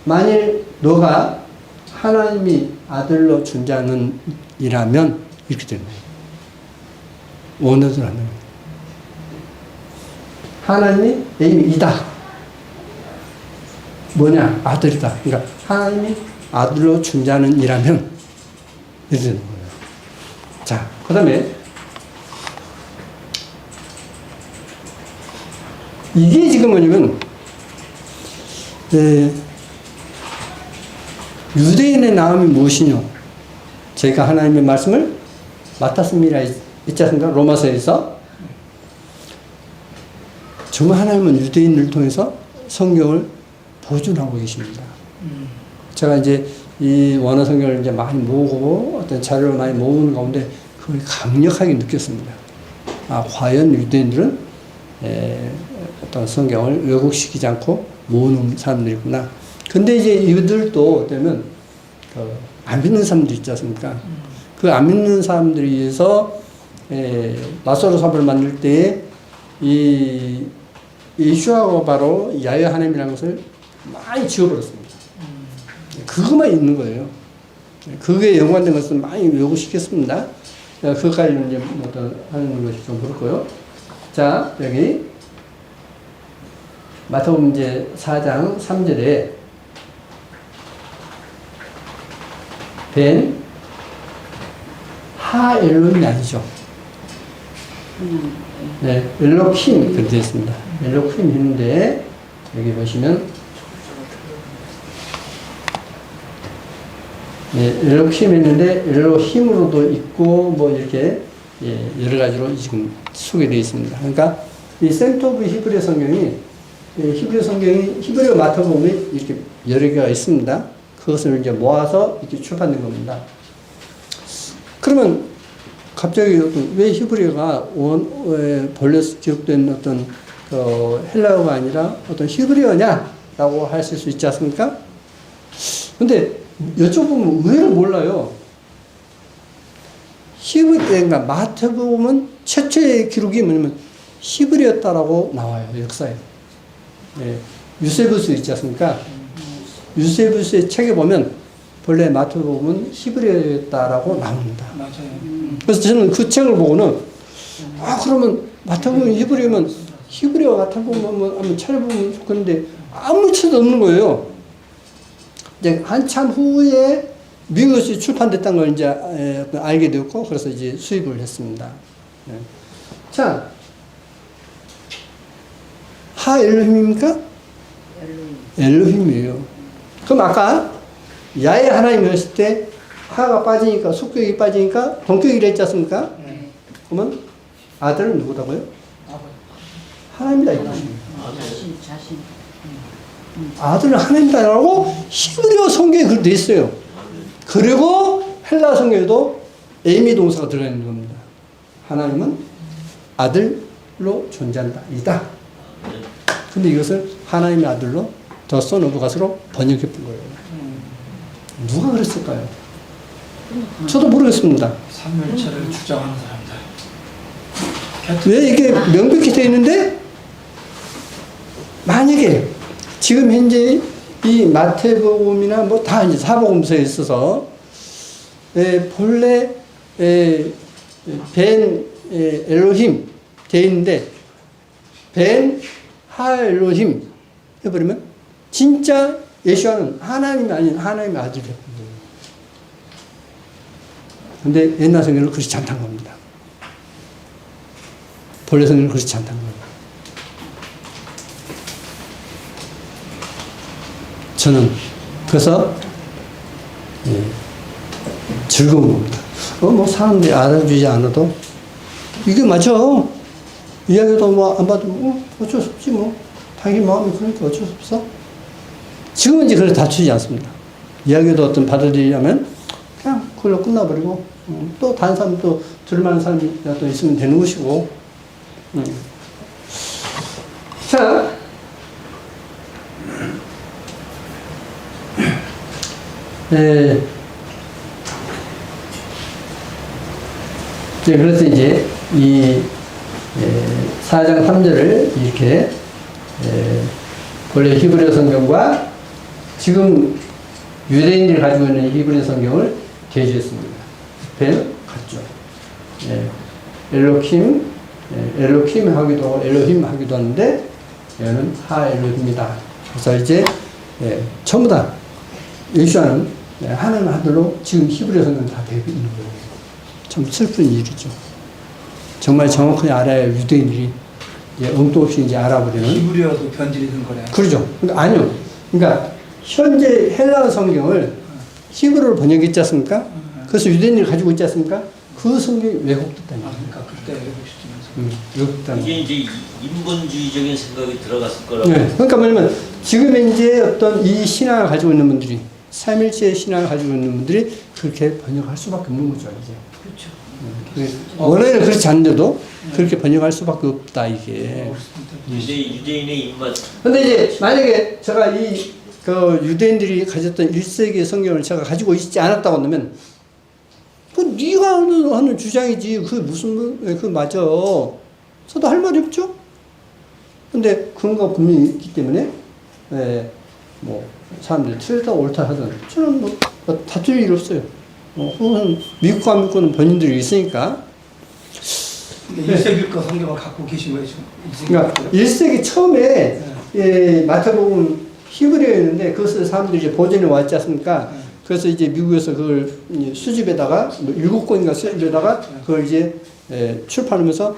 만일 너가 하나님이 아들로 존재하는 이라면 이렇게 되는 거예요. 원어대로 한다면 하나님이 에임이 이다. 뭐냐? 아들이다. 그러니까 하나님이 아들로 존재하는 이라면 이렇게 되는 거예요. 자, 그 다음에 이게 지금 뭐냐면 유대인의 나음이 무엇이뇨? 제가 하나님의 말씀을 맡았습니다. 있지 않습니까? 로마서에서. 정말 하나님은 유대인을 통해서 성경을 보존하고 계십니다. 제가 이제 이 원어 성경을 이제 많이 모으고 어떤 자료를 많이 모으는 가운데 그걸 강력하게 느꼈습니다. 아, 과연 유대인들은 어떤 성경을 왜곡시키지 않고 모으는 사람들이구나. 근데 이제 이들도 되면 안 믿는 사람들 있지 않습니까? 그 안 믿는 사람들에 의해서 마소로 삽을 만들 때에 이 예수아가 바로 야훼 하나님이라는 것을 많이 지워버렸습니다. 그것만 있는 거예요. 그게 연관된 것을 많이 요구시켰습니다. 그것까지는 이제 어떤 하는 것이 좀 그렇고요. 자, 여기 마태복음 이제 4장 3절에 벤 하엘론이 아니죠. 네, 엘로킴 그렇게 되어 있습니다. 엘로킴 했는데 여기 보시면 엘로킴 했는데 엘로힘으로도 있고 뭐 이렇게 여러 가지로 지금 소개되어 있습니다. 그러니까 이 센터 오브 히브리 성경이 히브리 성경이 히브리어 마태복음이 이렇게 여러 개가 있습니다. 그것을 이제 모아서 이렇게 출판된 겁니다. 그러면 갑자기 왜 히브리어가 본래 기록된 어떤 헬라어가 아니라 어떤 히브리어냐라고 하실 수 있지 않습니까? 근데 여쭤보면 의외로 몰라요. 그러니까 마태복음은 최초의 기록이 뭐냐면 히브리어였다라고 나와요, 역사에. 네. 유세부스 있지 않습니까? 유세부스의 책에 보면 본래 마태복음은 히브리어였다라고 나옵니다. 맞아요. 그래서 저는 그 책을 보고는 그러면 마태복음이 히브리어면 히브리어 마태복음 한번 찾아보면 좋겠는데 아무 책도 없는 거예요. 이제 한참 후에 미국에서 출판됐다는 걸 이제 알게 되었고 그래서 이제 수입을 했습니다. 네. 자, 하엘로힘입니까? 엘로힘이에요. 그럼 아까 야훼 하나님 했을 때 하가 빠지니까 속격이 빠지니까 동격이 됐지 않습니까? 그러면 아들은 누구다고요? 하나님이다 이것입니다. 자신. 아들은 하나님이다라고 히브리어 성경에 그렇게 돼 있어요. 그리고 헬라 성경에도 에이미 동사가 들어가 있는 겁니다. 하나님은 아들로 존재한다. 이다. 근데 이것을 하나님의 아들로 더 son of God으로 번역해 본 거예요. 누가 그랬을까요? 저도 모르겠습니다. 삼일체를 주장하는 사람들. 왜 이게 명백히 되어 있는데 만약에 지금 현재 이 마태복음이나 뭐 다 이제 사복음서에 있어서 본래 벤 엘로힘 되어 있는데 벤 하엘로힘 해버리면 진짜 예수와는 하나님이 아닌 하나님의 아들이에요. 근데 옛날 성경은 그렇지 않다는 겁니다. 본래 성경은 그렇지 않다는 거예요. 저는 그래서 즐거운 겁니다. 뭐 사람들이 알아주지 않아도 이게 맞아. 이야기도 뭐 안 받으면 어쩔 수 없지 뭐. 자기 마음이 그러니까 어쩔 수 없어. 지금은 이제 그걸 다투지 않습니다. 이야기도 어떤 받아들이려면 그냥 그걸로 끝나버리고 또 다른 사람 또 들만한 사람이 또 있으면 되는 것이고. 자, 그래서 이제 이 4장 3절을 이렇게 본래 히브리어 성경과 지금 유대인들이 가지고 있는 히브리어 성경을 대조했습니다. 벤 같죠. 엘로킴 하기도 하고 엘로힘 하기도 하는데 얘는 하엘로힘이다. 그래서 이제 전부 다 예수와는 하나님 아들로 지금 히브리어 성경 다 되어 있는 거예요. 참 슬픈 일이죠. 정말 정확하게 알아야 유대인들이 이제 엉뚱 없이 이제 알아버리는. 히브리어도 변질이 된 거네. 그러죠. 그러니까 아니요. 그러니까 현재 헬라어 성경을 히브리어로 번역했지 않습니까? 그래서 유대인들이 가지고 있지 않습니까? 그 성경이 왜곡됐다는 아, 거예요. 그러니까 그때 외국 시점에서. 왜곡됐다는 이게 거예요. 이제 인본주의적인 생각이 들어갔을 거라고. 네. 그러니까 뭐냐면 지금 이제 어떤 이 신앙을 가지고 있는 분들이 삼일체 신앙을 가지고 있는 분들이 그렇게 번역할 수밖에 없는 거죠. 이제. 그렇죠. 원래는 그렇지 않는데도 그렇게 번역할 수밖에 없다 이게. 유대인의 입맛. 근데 이제 만약에 제가 이 그 유대인들이 가졌던 1세기의 성경을 제가 가지고 있지 않았다고 한다면 그 네가 하는 주장이지 그 무슨 그 맞아. 저도 할 말이 없죠. 근데 근거가 분명히 있기 때문에 뭐 사람들이 틀리다 옳다 하든 저는 뭐 다툴 일 없어요. 미국과 미국은 본인들이 있으니까. 근데 1세기 거 성경을 갖고 계신 거예요 지금. 그러니까 1세기 처음에 마태복음 히브리어였는데 그것을 사람들이 이제 보존해 왔지 않습니까? 그래서 이제 미국에서 그걸 수집에다가 뭐 7권인가 수집에다가 그걸 이제 출판하면서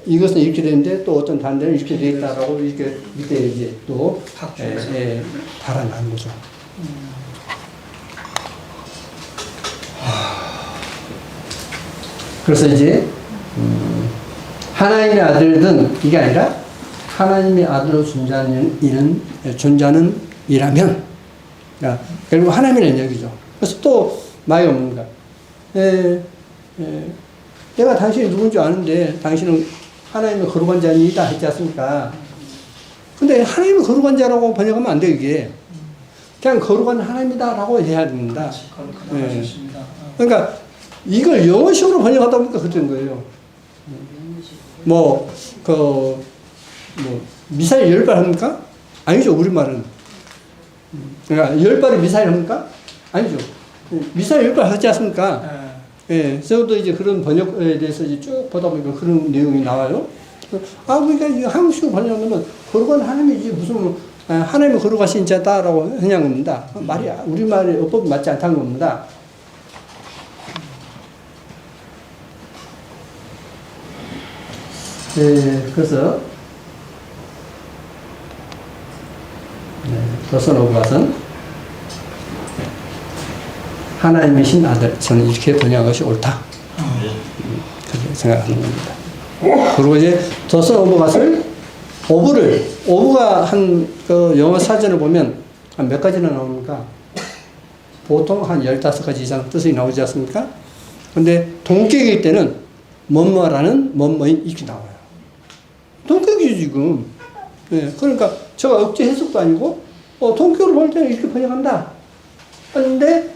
이것은 이렇게 되는데 또 어떤 다른 데는 이렇게 되겠다라고 이렇게 밑에 이제 또 달아나는 거죠. 그래서 이제 하나님의 아들든 이게 아니라 하나님의 아들로 존재하는 이라면 그러니까 결국 하나님이라는 얘기죠. 그래서 또 말이 없는가. 내가 당신이 누군지 아는데 당신은 하나님의 거룩한 자이다 했지 않습니까? 근데 하나님의 거룩한 자라고 번역하면 안 돼요, 이게. 그냥 거룩한 하나님이다라고 해야 됩니다. 그러니까 이걸 영어식으로 번역하다 보니까 그렇게 된 거예요. 미사일 10발 합니까? 아니죠, 우리말은. 그러니까 10발이 미사일 합니까? 아니죠. 미사일 10발 하지 않습니까? 저도 이제 그런 번역에 대해서 이제 쭉 보다 보니까 그런 내용이 나와요. 그러니까 이 한국식으로 번역하면 거룩한 하나님이지 무슨 하나님이 거룩하신 자다라고 하냐는 겁니다. 말이, 우리말의 어법이 맞지 않다는 겁니다. 그래서 조선어구가선 하나님이신 아들, 저는 이렇게 번역한 것이 옳다. 그렇게 생각하는 겁니다. 그리고 이제 조선어구가설 어부가 한 그 영어 사전을 보면 한 몇 가지나 나옵니까? 보통 한 15가지 이상 뜻이 나오지 않습니까? 근데 동격일 때는 뭐뭐라는 뭐뭐인 이렇게 나와요. 동격이죠, 지금. 그러니까 제가 억지 해석도 아니고, 동격으로 볼 때는 이렇게 번역한다. 하는데,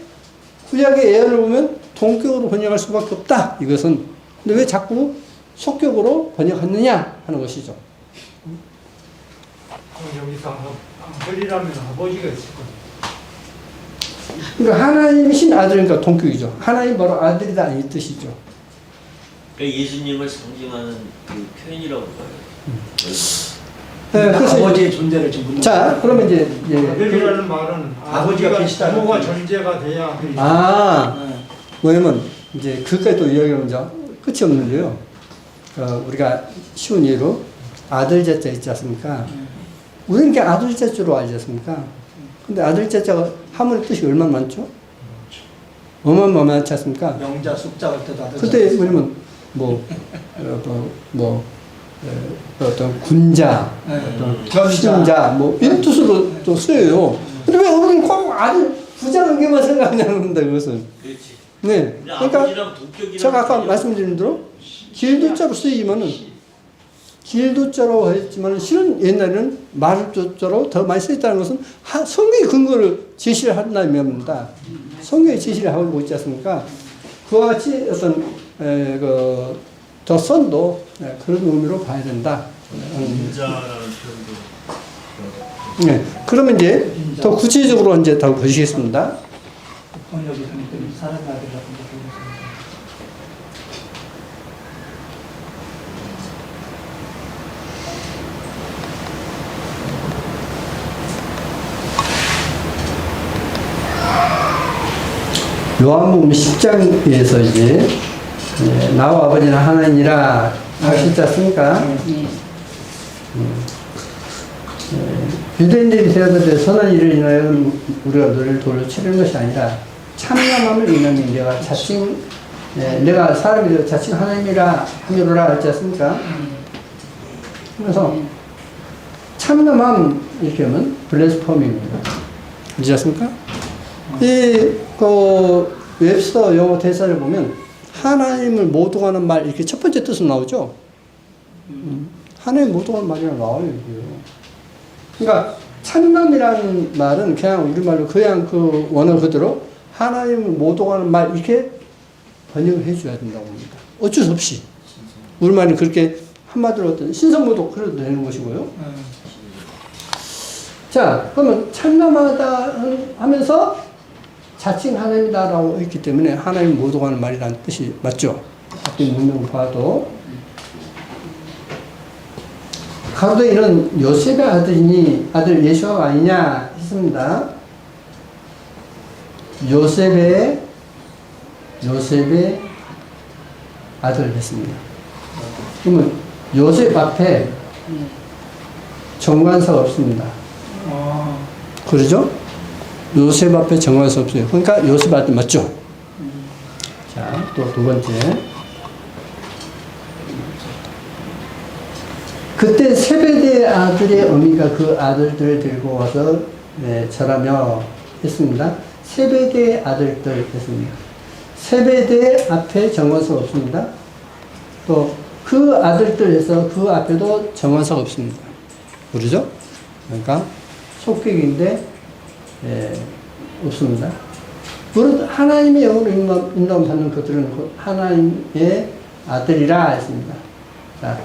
구약의 예언을 보면 동격으로 번역할 수밖에 없다. 이것은. 근데 왜 자꾸 속격으로 번역하느냐 하는 것이죠. 여기서 아버지라면 아버지가 있을 거예요. 그러니까 하나님이신 아들이니까 동격이죠. 하나님 바로 아들이다 이 뜻이죠. 그러니까 예수님을 상징하는 그 표현이라고 봐요. 그래서 아버지의 존재를 지금 묻는 자, 그러면 이제 아들이라는 말은 아버지가 계시다는 부모가 뜻이죠. 존재가 돼야 뭐냐면 이제 그까지 또 이야기하면 이제 끝이 없는데요. 우리가 쉬운 예로 아들 자자 있지 않습니까? 우리는 그냥 아들 자자로 알지 않습니까? 근데 아들 자자가 하물의 뜻이 얼마나 많죠? 어마어마하지 않습니까? 영자 숙자 할 때도 아들. 그때 뭐냐면 어떤 군자, 어떤 신자, 뭐 이런 뜻으로 또 쓰여요. 근데 왜 우리는 꼭 아들 부자는 게만 생각하냐는 겁니다. 이것은. 그렇지. 네. 그러니까 제가 아까 말씀드린 대로 길도자로 쓰이지만은 길도자로 했지만 실은 옛날에는 말도자로 더 많이 쓰였다는 것은 성경의 근거를 제시를 한다면입니다. 성경의 제시를 하고 있지 않습니까? 그와 같이 어떤 더 선도 그런 의미로 봐야 된다. 인자라는 표현도. 네. 그러면 이제 더 구체적으로 이제 더 보시겠습니다. 번역이 하니까 사람의 아들이라고 요한복음 10장에서 이제 네, 나와 아버지는 하나님이라 하시지 않습니까? 네. 유대인들이 되어도 선한 일을 인하여 우리가 너를 돌로 치르는 것이 아니라 참남함을 인하여 내가 자칭 내가 사람이 되어 자칭 하나님이라 하미로라 하지 않습니까? 그래서 참남함 이렇게 하면 블레스폼입니다. 그렇지 않습니까? 그 웹스터 영어 대사를 보면 하나님을 모독하는 말 이렇게 첫 번째 뜻은 나오죠. 하나님 모독하는 말이라 나와요. 이게요. 그러니까 참남이라는 말은 그냥 우리말로 그냥 그 원어 그대로 하나님을 모독하는 말 이렇게 번역을 해줘야 된다고 합니다. 어쩔 수 없이 우리말은 그렇게 한마디로 어떤 신성모독 그래도 되는 것이고요. 자, 그러면 참남하다 하면서 자칭 하나님이다라고 했기 때문에 하나님 모독하는 말이라는 뜻이 맞죠? 앞에 문명을 봐도 가로되 이는 요셉의 아들이니 아들 예수아가 아니냐 했습니다. 요셉의 아들 했습니다. 그러면 요셉 앞에 정관사가 없습니다. 그러죠? 요셉 앞에 정관사 없어요. 그러니까 요셉 아들 맞죠? 자, 또 두 번째. 그때 세베대의 아들의 어미가 그 아들들을 데리고 와서 절하며 했습니다. 세베대의 아들들 했습니다. 세베대 앞에 정관사가 없습니다. 또 그 아들들 해서 그 앞에도 정관사가 없습니다. 모르죠? 그러니까 속격인데 없습니다. 물론 하나님의 영으로 인도함 받는 것들은 하나님의 아들이라 했습니다. 자,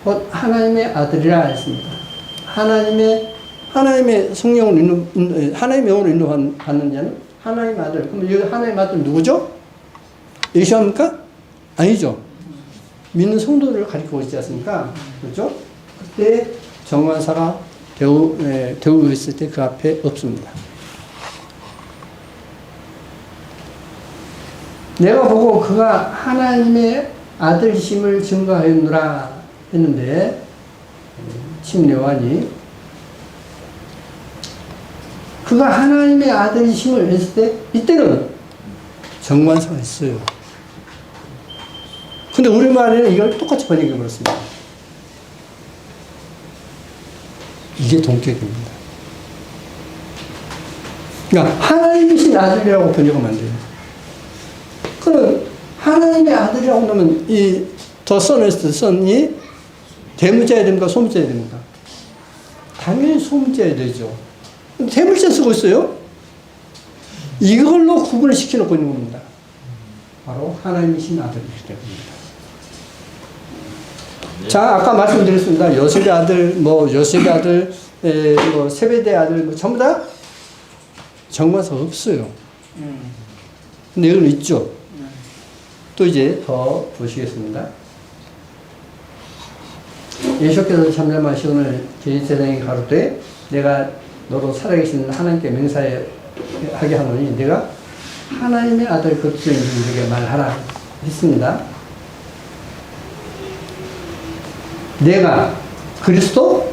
곧 하나님의 아들이라 했습니다. 하나님의 성령으로 하나님의 영으로 인도받는 자는 하나님의 아들. 그럼 여기 하나님의 아들 누구죠? 예수입니까? 아니죠. 믿는 성도를 가리키고 있지 않습니까? 그렇죠? 그때 정관사가 되고 있을 때 그 앞에 없습니다. 내가 보고 그가 하나님의 아들이심을 증거하였노라 했는데 침례요한이 그가 하나님의 아들이심을 했을 때 이때는 정관사가 있어요. 근데 우리말에는 이걸 똑같이 번역해 버렸습니다. 이게 동격입니다. 그러니까 하나님이신 아들이라고 번역하면 안 돼요. 그럼 하나님의 아들이라고 하면 이 더 선에서 선이 대문자야 됩니까? 소문자야 됩니까? 당연히 소문자야 되죠. 대문자 쓰고 있어요. 이걸로 구분을 시켜놓고 있는 겁니다. 바로 하나님이신 아들이기 때문입니다. 자, 아까 말씀드렸습니다. 요셉의 아들, 요셉의 아들, 세베대의 아들, 전부 다 정관사 없어요. 근데 이건 있죠. 또 이제 더 보시겠습니다. 예수께서 잠잠하시 오늘 제1세상에 가로되 내가 너로 살아계신 하나님께 맹세하게 하노니 내가 하나님의 아들 그리스도인들에게 말하라 했습니다. 내가 그리스도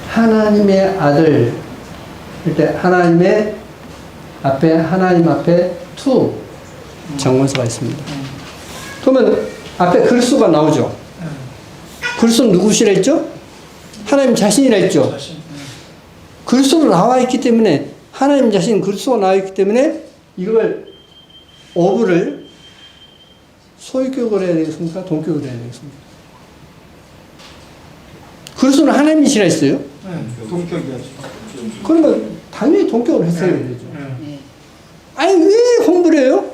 하나님의 아들 때 하나님 앞에 투 정관사가 있습니다. 그러면 앞에 그리스도가 나오죠. 그리스도는 누구시라 했죠? 하나님 자신이라 했죠. 그리스도로 나와 있기 때문에 하나님 자신 그리스도가 나와 있기 때문에 이걸 어부를 소유격을 해야 되겠습니까? 동격을 해야 되겠습니까? 그리스도는 하나님이시라 했어요? 동격이야죠. 그러면 당연히 동격을 했어야 되죠. 네. 아니 왜 공부를 해요?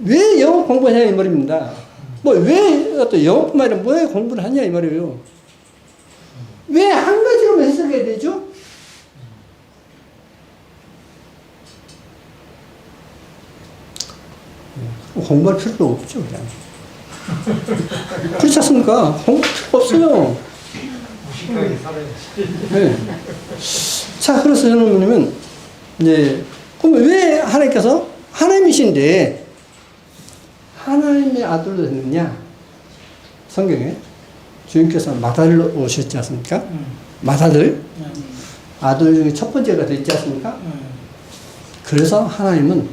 왜 영어 공부하냐 이 말입니다. 왜 어떤 영어뿐만 아니라 왜 공부를 하냐 이 말이에요. 왜 한 가지로만 해석해야 되죠? 공부할 필요도 없죠, 그냥. 그렇지 않습니까? 공부할 필요 없어요. 무식하게 살아야지. 네. 자, 그래서 저는 뭐냐면, 그럼 왜 하나님께서 하나님이신데, 하나님의 아들로 됐느냐? 성경에 주님께서 마다를 오셨지 않습니까? 마다들 아들 중에 첫 번째가 됐지 않습니까? 그래서 하나님은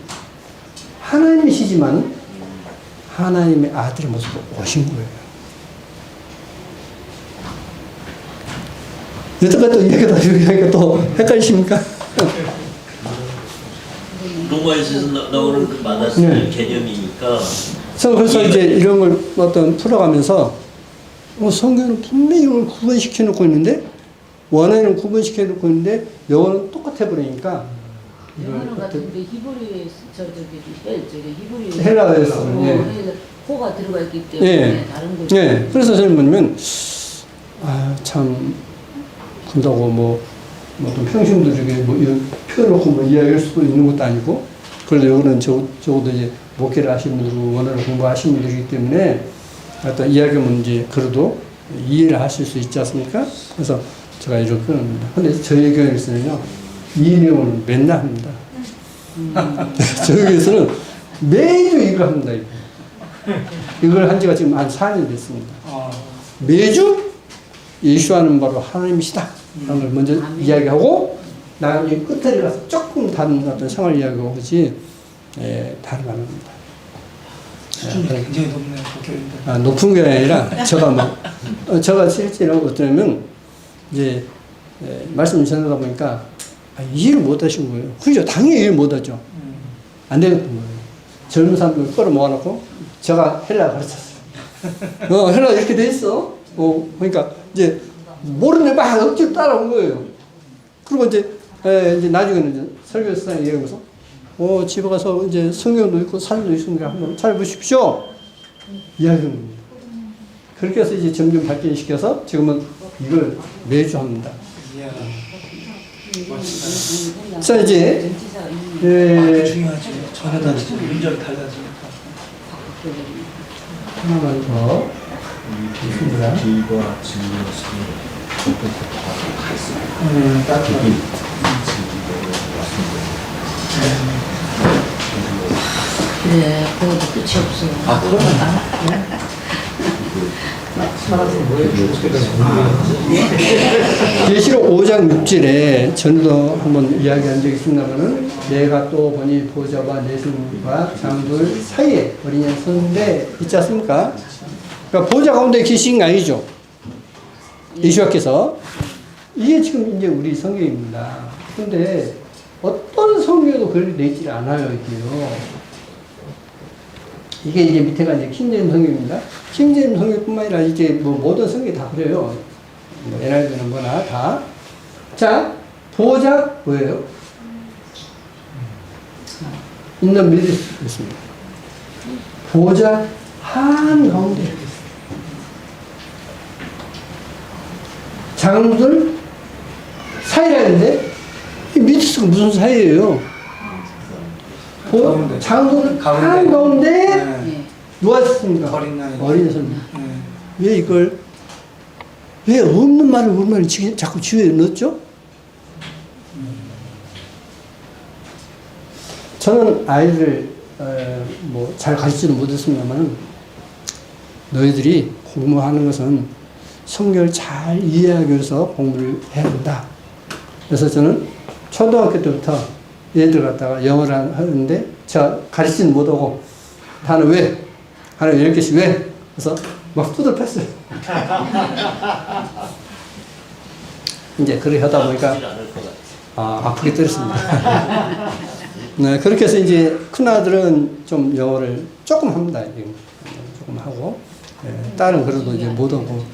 하나님이시지만 하나님의 아들의 모습으로 오신 거예요. 여태까지 또 이야기가 이렇게 또 헷갈리십니까? 로마에서 나오는 그 마다스 네. 개념이니까. 그래서 이제 이런 걸 어떤 풀어가면서 성경은 분명히 이걸 구분시켜 놓고 있는데 원어는 구분시켜 놓고 있는데 영어는 똑같아 버리니까 영어는 같은데 히브리에 저기 히브리 헬라어에서 예. 호가 들어가 있기 때문에 예. 다른 거죠. 예. 그래서 저는 뭐냐면 참 그렇다고 어떤 평신도중에 이런 펴놓고 이야기할 수도 있는 것도 아니고 그래도 여기는 적어도 이제 목회를 하시는 분들고 원어를 공부하시는 분들이기 때문에 어떤 이야기하면 이제 그래도 이해를 하실 수 있지 않습니까? 그래서 제가 이렇게 합니다. 근데 저희 교회에서는요, 이 내용을 맨날 합니다. 저희 교회에서는 매주 이걸 합니다. 이걸 한 지가 지금 한 4년 됐습니다. 매주 예수와는 바로 하나님이시다. 라는 걸 먼저 이야기하고, 나중에 끝에 가서 조금 다른 어떤 생활 이야기하고 그지, 다른 거 합니다. 수준이 굉장히 높네요, 교회인들. 높은 게 아니라, 제가 실제로 어쩌면, 이제, 말씀을 전하다 보니까, 이해를 못 하신 거예요. 그죠? 당연히 이해를 못 하죠. 안 되겠던 거예요. 젊은 사람들 끌어 모아놓고, 제가 헬라 가르쳤어요. 헬라 이렇게 돼 있어. 그러니까, 이제, 모르는 막 억지로 따라온 거예요. 그리고 이제 나중에는 이제 설교수상에 얘기하면서, 집에 가서 이제 성경도 있고 사진도 있으니까 한번 찾아보십시오. 이야기하는 겁니다. 그렇게 해서 이제 점점 발전시켜서 지금은 이걸 매주 합니다. 자, 이제, 중요하죠. 전에다 문제를 달라지니까. 하나만 더. 있습니다. 길과 진리와 승리를 따뜻하게 그래, 그것도 끝이 없어. 계시록 5장 6절에 전에도 한번 이야기한 적이 있습니다만은 내가 또 보니 보좌와 내승과 장들 사이에 어린이 서는데 있지 않습니까? 그러니까 보좌 가운데 계신 게 아니죠. 예수님께서 이게 지금 이제 우리 성경입니다. 근데 어떤 성경도 그렇게 되어 있지 않아요, 이게요. 이게 이제 밑에가 이제 킹제임 성경입니다. 킹제임 성경뿐만 아니라 이제 모든 성경이 다 그래요. NIV는 뭐나 다. 자, 보좌 뭐예요? In the middle 있습니다. 보좌 한 가운데. 장들 사이라는데 이 밑에서 무슨 사이예요? 장들 한 가운데 누가 있습니까? 어린 손님. 왜 이걸 왜 없는 말을 우리말에 자꾸 지어에 넣었죠? 저는 아이를 잘 가르치지는 못했습니다만 너희들이 공부하는 것은 성경을 잘 이해하기 위해서 공부를 해야 된다. 그래서 저는 초등학교 때부터 얘들 갖다가 영어를 하는데 제가 가르치지는 못하고 하나 왜? 하나 10개씩 왜? 그래서 막 두들겼어요. 이제 그렇게 하다 보니까 아프게 때렸습니다. 네, 그렇게 해서 이제 큰 아들은 좀 영어를 조금 합니다. 조금 하고 딸은 그래도 이제 못하고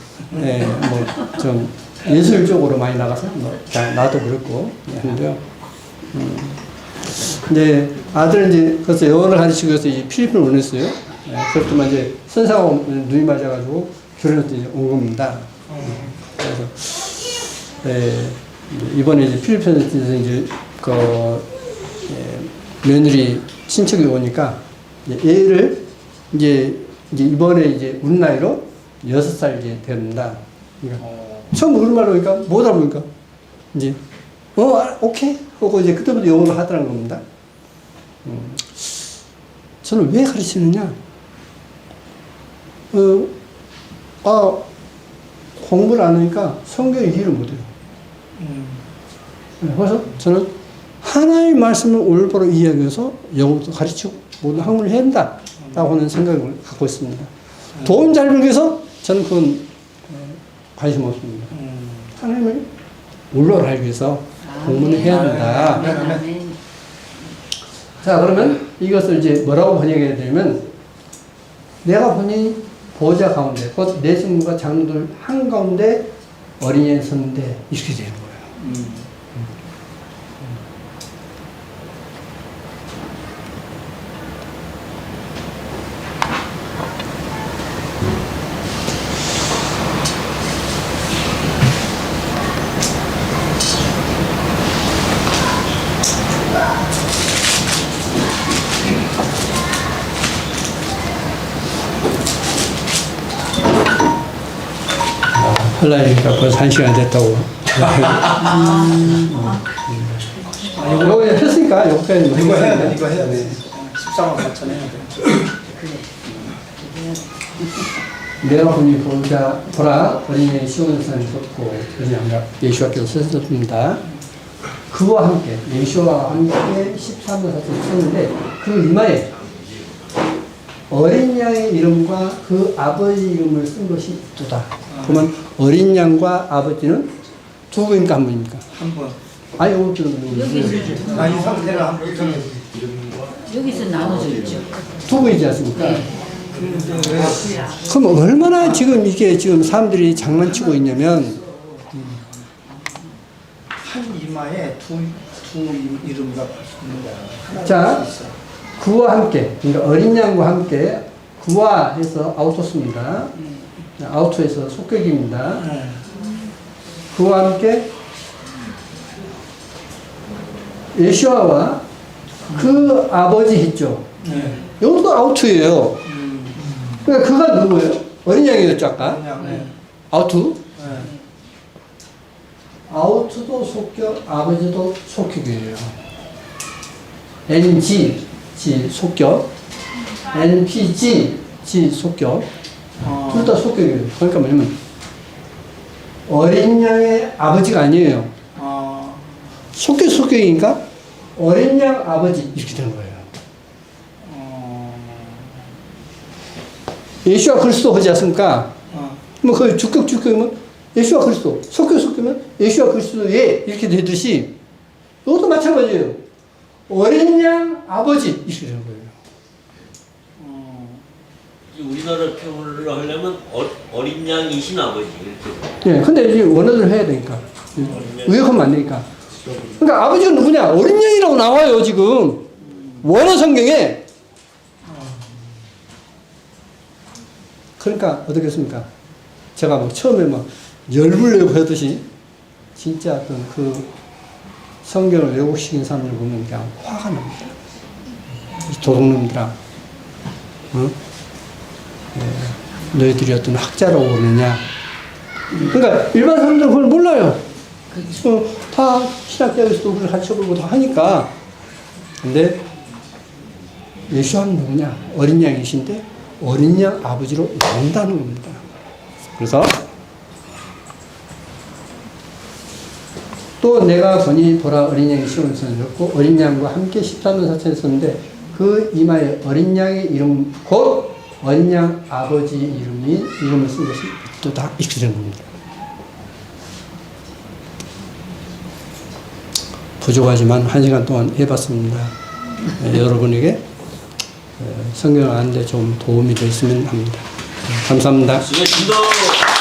좀 예술적으로 많이 나가서 나도 그렇고 하는데요. 이제 아들은 이제 그래서 영어를 가르치기 위해서 이제 필리핀을 보냈어요. 그렇지만 이제 선사하고 눈이 맞아가지고 결혼해서 이제 온 겁니다. 그래서 이번에 이제 필리핀에서 이제 며느리 친척이 오니까 얘를 이제 이번에 이제 우리 나이로 6살 이제 됩니다. 그러니까 처음 우리말로 하니까 못 알아보니까 이제 오케이 하고 이제 그때부터 영어를 하더라는 겁니다. 저는 왜 가르치느냐? 공부를 안 하니까 성경 이해를 못해요. 그래서 저는 하나의 말씀을 올바로 이해하기 영어도 가르치고 모든 학문을 해야 된다라고 하는 생각을 갖고 있습니다. 돈 잘 벌기 위해서 저는 그건 관심 없습니다. 하나님을 올바로 알기 위해서 공부는 해야 된다. 아멘. 자, 그러면 이것을 이제 뭐라고 번역해야 되냐면, 내가 보니 보좌 가운데, 곧 내 친구가 장로들 한가운데 어린이에 섰는데, 이렇게 되는 거예요. 할라니까 벌써 1시간 됐다고. 이거 했으니까, 여기까지 이거 해야 돼. 했으니까. 이거 해야 돼. 14만 4천 해야 돼. 내가 보니 보라 어린이의 시온산에 섰고 예수와께서 서셨습니다. 그와 함께 예수와 함께 13년 섰는데 그 이마에 어린 양의 이름과 그 아버지 이름을 쓴 것이 있도다. 그러면 어린 양과 아버지는 두 분입니까 한 분입니까? 한 번. 아니 여기서 이 상태를 한 번. 여기서 나눠져 있죠. 두 분이지 않습니까? 그럼 얼마나 지금 이게 지금 사람들이 장난치고 있냐면, 한 이마에 두 이름과 있는 거야. 자, 그와 함께, 그러니까 어린 양과 함께, 그와 해서 아우토스입니다. 아우토에서 속격입니다. 그와 함께 예수아와 그 아버지 했죠. 이것도 아우토예요. 그러니까 그가 누구예요? 어린 양이었죠, 아까? 아우토? 아우토도 속격, 아버지도 속격이에요. NG, G 속격, NPG, G 속격. 둘 다 속격이에요. 그러니까 뭐냐면, 어린 양의 아버지가 아니에요. 속격이니까, 어린 양 아버지, 이렇게 되는 거예요. 예수와 그리스도 하지 않습니까? 뭐, 그 주격이면 예수와 그리스도, 속격이면 예수와 그리스도에 이렇게 되듯이, 이것도 마찬가지예요. 어린 양 아버지, 이렇게 되는 거예요. 우리나라 표현을 하려면 어린 양이신 아버지 이렇게. 예, 근데 이제 원어를 해야 되니까. 의역하면 안 되니까. 그러니까 아버지가 누구냐? 어린 양이라고 나와요, 지금. 원어 성경에. 그러니까 어떻게 했습니까? 제가 뭐 처음에 막 열불 내고 하듯이 진짜 어떤 그 성경을 왜곡시킨 사람들 보면 그냥 화가 납니다. 이 도둑놈들아. 어? 예, 너희들이 어떤 학자라고 그러느냐. 그러니까 일반 사람들은 그걸 몰라요. 다 신학대학에서도 그걸 가르쳐보고 다 하니까. 근데 예수와는 누구냐? 어린 양이신데 어린 양 아버지로 나온다는 겁니다. 그래서 또 내가 보니 보라 어린 양이 시온에 섰고 어린 양과 함께 13년 사천에 섰는데 그 이마에 어린 양의 이름 곧 어린 양 아버지 이름을 쓴 것이 또 다 이렇게 된 겁니다. 부족하지만 1시간 동안 해봤습니다. 여러분에게 성경을 아는데 좀 도움이 됐으면 합니다. 감사합니다. 수고하셨습니다.